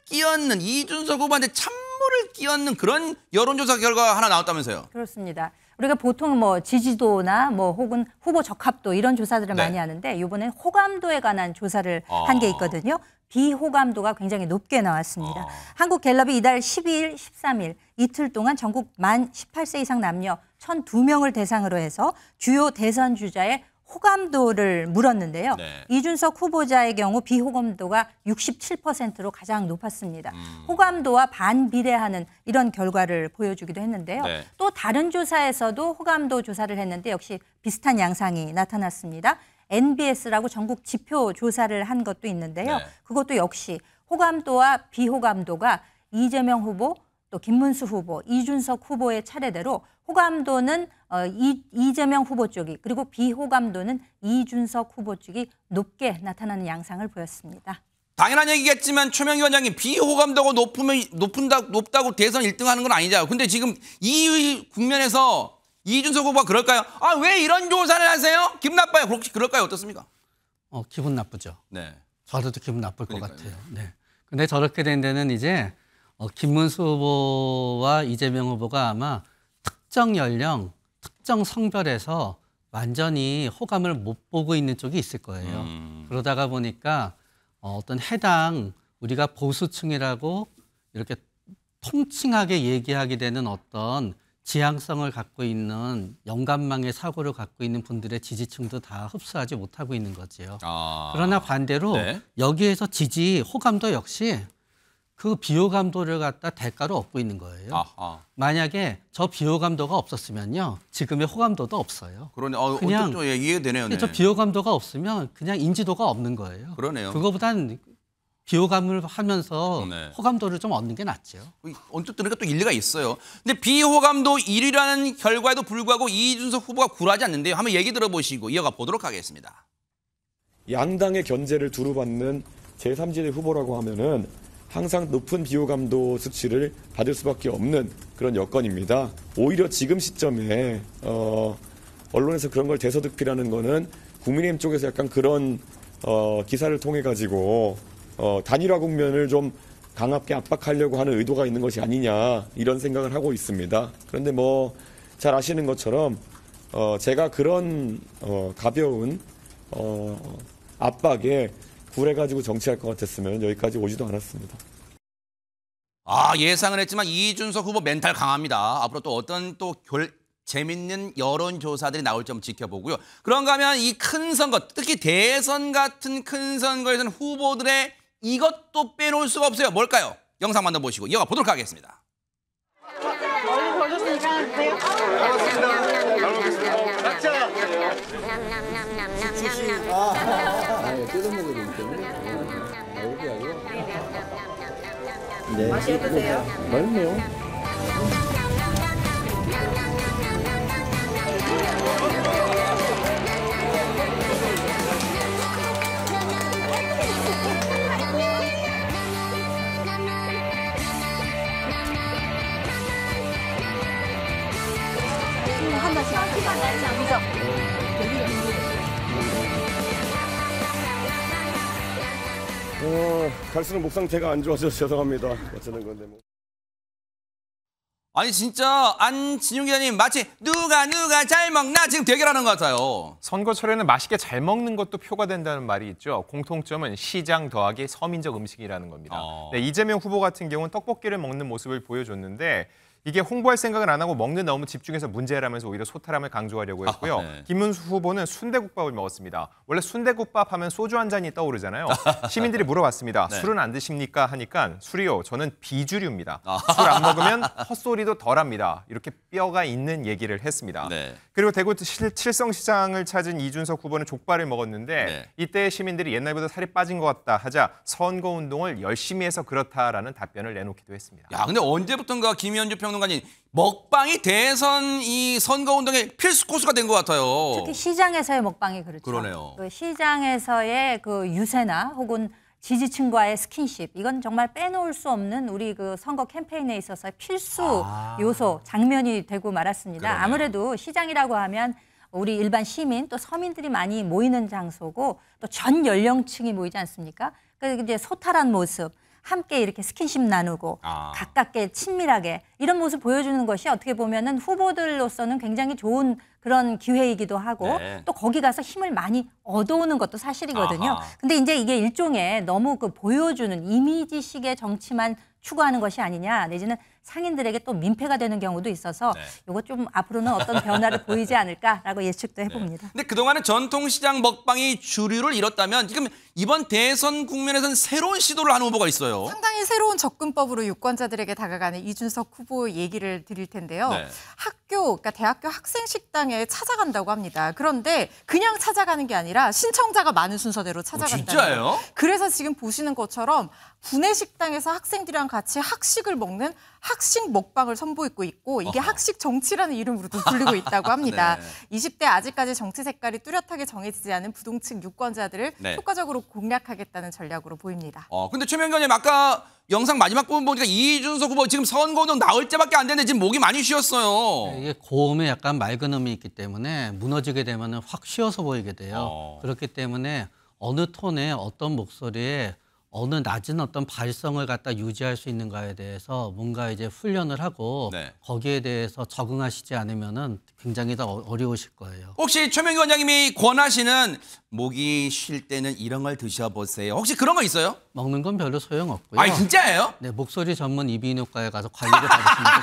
Speaker 1: 끼얹는 이준석 후보한테 찬물을 끼얹는 그런 여론조사 결과가 하나 나왔다면서요.
Speaker 8: 그렇습니다. 우리가 보통 뭐 지지도나 뭐 혹은 후보 적합도 이런 조사들을
Speaker 1: 네.
Speaker 8: 많이 하는데 이번엔 호감도에 관한 조사를 한 게 있거든요. 비호감도가 굉장히 높게 나왔습니다. 한국갤럽이 이달 12일, 13일 이틀 동안 전국 만 18세 이상 남녀 1,002명을 대상으로 해서 주요 대선 주자의 호감도를 물었는데요.
Speaker 1: 네.
Speaker 8: 이준석 후보자의 경우 비호감도가 67%로 가장 높았습니다. 호감도와 반비례하는 이런 결과를 보여주기도 했는데요.
Speaker 1: 네.
Speaker 8: 또 다른 조사에서도 호감도 조사를 했는데 역시 비슷한 양상이 나타났습니다. NBS라고 전국 지표 조사를 한 것도 있는데요.
Speaker 1: 네.
Speaker 8: 그것도 역시 호감도와 비호감도가 이재명 후보, 또 김문수 후보, 이준석 후보의 차례대로 호감도는 이재명 후보 쪽이 그리고 비호감도는 이준석 후보 쪽이 높게 나타나는 양상을 보였습니다.
Speaker 1: 당연한 얘기겠지만 최명 위원장님 비호감도가 높다고 대선 1등하는 건 아니잖아요. 근데 지금 이 국면에서 이준석 후보가 그럴까요? 아, 왜 이런 조사를 하세요? 기분 나빠요. 혹시 그럴까요? 어떻습니까?
Speaker 9: 기분 나쁘죠.
Speaker 1: 네.
Speaker 9: 저도 기분 나쁠
Speaker 1: 그러니까요.
Speaker 9: 것 같아요. 네. 근데 저렇게 된 데는 이제 김문수 후보와 이재명 후보가 아마 특정 연령, 특정 성별에서 완전히 호감을 못 보고 있는 쪽이 있을 거예요. 그러다가 보니까 어떤 해당 우리가 보수층이라고 이렇게 통칭하게 얘기하게 되는 어떤 지향성을 갖고 있는 영감망의 사고를 갖고 있는 분들의 지지층도 다 흡수하지 못하고 있는 거지요. 그러나 반대로
Speaker 1: 네.
Speaker 9: 여기에서 지지 호감도 역시 그 비호감도를 갖다 대가로 얻고 있는 거예요. 만약에 저 비호감도가 없었으면요, 지금의 호감도도 없어요.
Speaker 1: 그러네.
Speaker 9: 그냥
Speaker 1: 좀 이해되네요. 네.
Speaker 9: 저 비호감도가 없으면 그냥 인지도가 없는 거예요.
Speaker 1: 그러네요.
Speaker 9: 그거보단 비호감을 하면서 호감도를 좀 얻는 게 낫죠.
Speaker 1: 언뜻 들으니까 또 일리가 있어요. 근데 비호감도 1위라는 결과에도 불구하고 이준석 후보가 굴하지 않는데요. 한번 얘기 들어보시고 이어가 보도록 하겠습니다.
Speaker 23: 양당의 견제를 두루받는 제3지대 후보라고 하면은 항상 높은 비호감도 수치를 받을 수밖에 없는 그런 여건입니다. 오히려 지금 시점에 언론에서 그런 걸 대서특필하는 거는 국민의힘 쪽에서 약간 그런 기사를 통해 가지고 단일화 국면을 좀 강하게 압박하려고 하는 의도가 있는 것이 아니냐 이런 생각을 하고 있습니다. 그런데 뭐 잘 아시는 것처럼 제가 그런 가벼운 압박에 굴해가지고 정치할 것 같았으면 여기까지 오지도 않았습니다.
Speaker 1: 예상을 했지만 이준석 후보 멘탈 강합니다. 앞으로 또 어떤 또 재밌는 여론조사들이 나올지 좀 지켜보고요. 그런가 하면 이 큰 선거, 특히 대선 같은 큰 선거에서는 후보들의 이것도 빼놓을 수가 없어요. 뭘까요? 영상 만나보시고 이어가 보도록 하겠습니다.
Speaker 5: 맛이 어떠세요? 맛있네요.
Speaker 8: 한 번씩.
Speaker 22: 갈수록 목상 제가 안 좋아져서 죄송합니다. 어쩌는 건데 뭐.
Speaker 1: 아니 진짜 안진용 기자님 마치 누가 잘 먹나 지금 대결하는 것 같아요.
Speaker 2: 선거철에는 맛있게 잘 먹는 것도 표가 된다는 말이 있죠. 공통점은 시장 더하기 서민적 음식이라는 겁니다. 네, 이재명 후보 같은 경우는 떡볶이를 먹는 모습을 보여줬는데 이게 홍보할 생각을 안 하고 먹는 데 너무 집중해서 문제라면서 오히려 소탈함을 강조하려고 했고요.
Speaker 1: 네.
Speaker 2: 김문수 후보는 순대국밥을 먹었습니다. 원래 순대국밥 하면 소주 한 잔이 떠오르잖아요. 시민들이 물어봤습니다.
Speaker 1: 네.
Speaker 2: 술은 안 드십니까? 하니까 술이요. 저는 비주류입니다. 술 안 먹으면 헛소리도 덜합니다. 이렇게 뼈가 있는 얘기를 했습니다.
Speaker 1: 네.
Speaker 2: 그리고 대구 칠성시장을 찾은 이준석 후보는 족발을 먹었는데
Speaker 1: 네.
Speaker 2: 이때 시민들이 옛날보다 살이 빠진 것 같다 하자 선거운동을 열심히 해서 그렇다라는 답변을 내놓기도 했습니다.
Speaker 1: 야, 근데 언제부턴가 김현주 평론가님 먹방이 대선 이 선거운동의 필수 코스가 된 것 같아요.
Speaker 8: 특히 시장에서의 먹방이 그렇죠.
Speaker 1: 그러네요.
Speaker 8: 그 시장에서의 그 유세나 혹은 지지층과의 스킨십, 이건 정말 빼놓을 수 없는 우리 그 선거 캠페인에 있어서 필수 요소, 장면이 되고 말았습니다.
Speaker 1: 그러네요.
Speaker 8: 아무래도 시장이라고 하면 우리 일반 시민 또 서민들이 많이 모이는 장소고 또 전 연령층이 모이지 않습니까? 그래서 이제 소탈한 모습, 함께 이렇게 스킨십 나누고 가깝게 친밀하게 이런 모습 보여주는 것이 어떻게 보면은 후보들로서는 굉장히 좋은 그런 기회이기도 하고
Speaker 1: 네.
Speaker 8: 또 거기 가서 힘을 많이 얻어오는 것도 사실이거든요.
Speaker 1: 아하.
Speaker 8: 근데 이제 이게 일종의 너무 그 보여주는 이미지식의 정치만 추구하는 것이 아니냐, 내지는 상인들에게 또 민폐가 되는 경우도 있어서 이거 좀 앞으로는 어떤 변화를 보이지 않을까라고 예측도 해봅니다.
Speaker 1: 근데 그동안은 전통시장 먹방이 주류를 이뤘다면 지금 이번 대선 국면에서는 새로운 시도를 하는 후보가 있어요.
Speaker 4: 상당히 새로운 접근법으로 유권자들에게 다가가는 이준석 후보 얘기를 드릴 텐데요.
Speaker 1: 네.
Speaker 4: 그러니까 대학교 학생 식당에 찾아간다고 합니다. 그런데 그냥 찾아가는 게 아니라 신청자가 많은 순서대로 찾아간다는
Speaker 1: 진짜예요?
Speaker 4: 거예요. 그래서 지금 보시는 것처럼 구내식당에서 학생들이랑 같이 학식을 먹는 학식 먹방을 선보이고 있고 이게 학식 정치라는 이름으로도 불리고 있다고 합니다.
Speaker 1: 네.
Speaker 4: 20대 아직까지 정치 색깔이 뚜렷하게 정해지지 않은 부동층 유권자들을
Speaker 1: 네.
Speaker 4: 효과적으로 공략하겠다는 전략으로 보입니다.
Speaker 1: 근데 최명견님 아까 영상 마지막 부분 보니까 이준석 후보 지금 선거운동 나올 때밖에 안 됐는데 지금 목이 많이 쉬었어요.
Speaker 9: 이게 고음에 약간 맑은 음이 있기 때문에 무너지게 되면 확 쉬어서 보이게 돼요. 그렇기 때문에 어느 톤에 어떤 목소리에 어느 낮은 어떤 발성을 갖다 유지할 수 있는가에 대해서 뭔가 이제 훈련을 하고 거기에 대해서 적응하시지 않으면은 굉장히 더 어려우실 거예요.
Speaker 1: 혹시 최명기 원장님이 권하시는 목이 쉴 때는 이런 걸 드셔보세요. 혹시 그런 거 있어요?
Speaker 9: 먹는 건 별로 소용없고요.
Speaker 1: 아, 진짜예요?
Speaker 9: 네, 목소리 전문 이비인후과에 가서 관리를 받으시는 게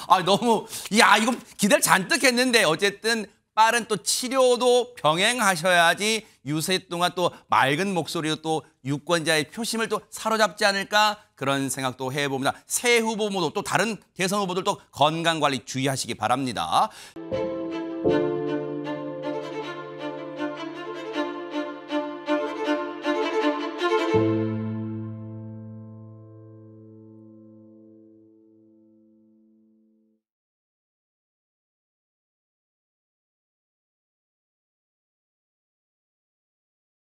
Speaker 9: 좋아요.
Speaker 1: 너무 이거 기대를 잔뜩 했는데 어쨌든 빠른 또 치료도 병행하셔야지 유세 동안 또 맑은 목소리로 또 유권자의 표심을 또 사로잡지 않을까 그런 생각도 해봅니다. 새 후보 모두 또 다른 대선 후보들도 건강 관리 주의하시기 바랍니다.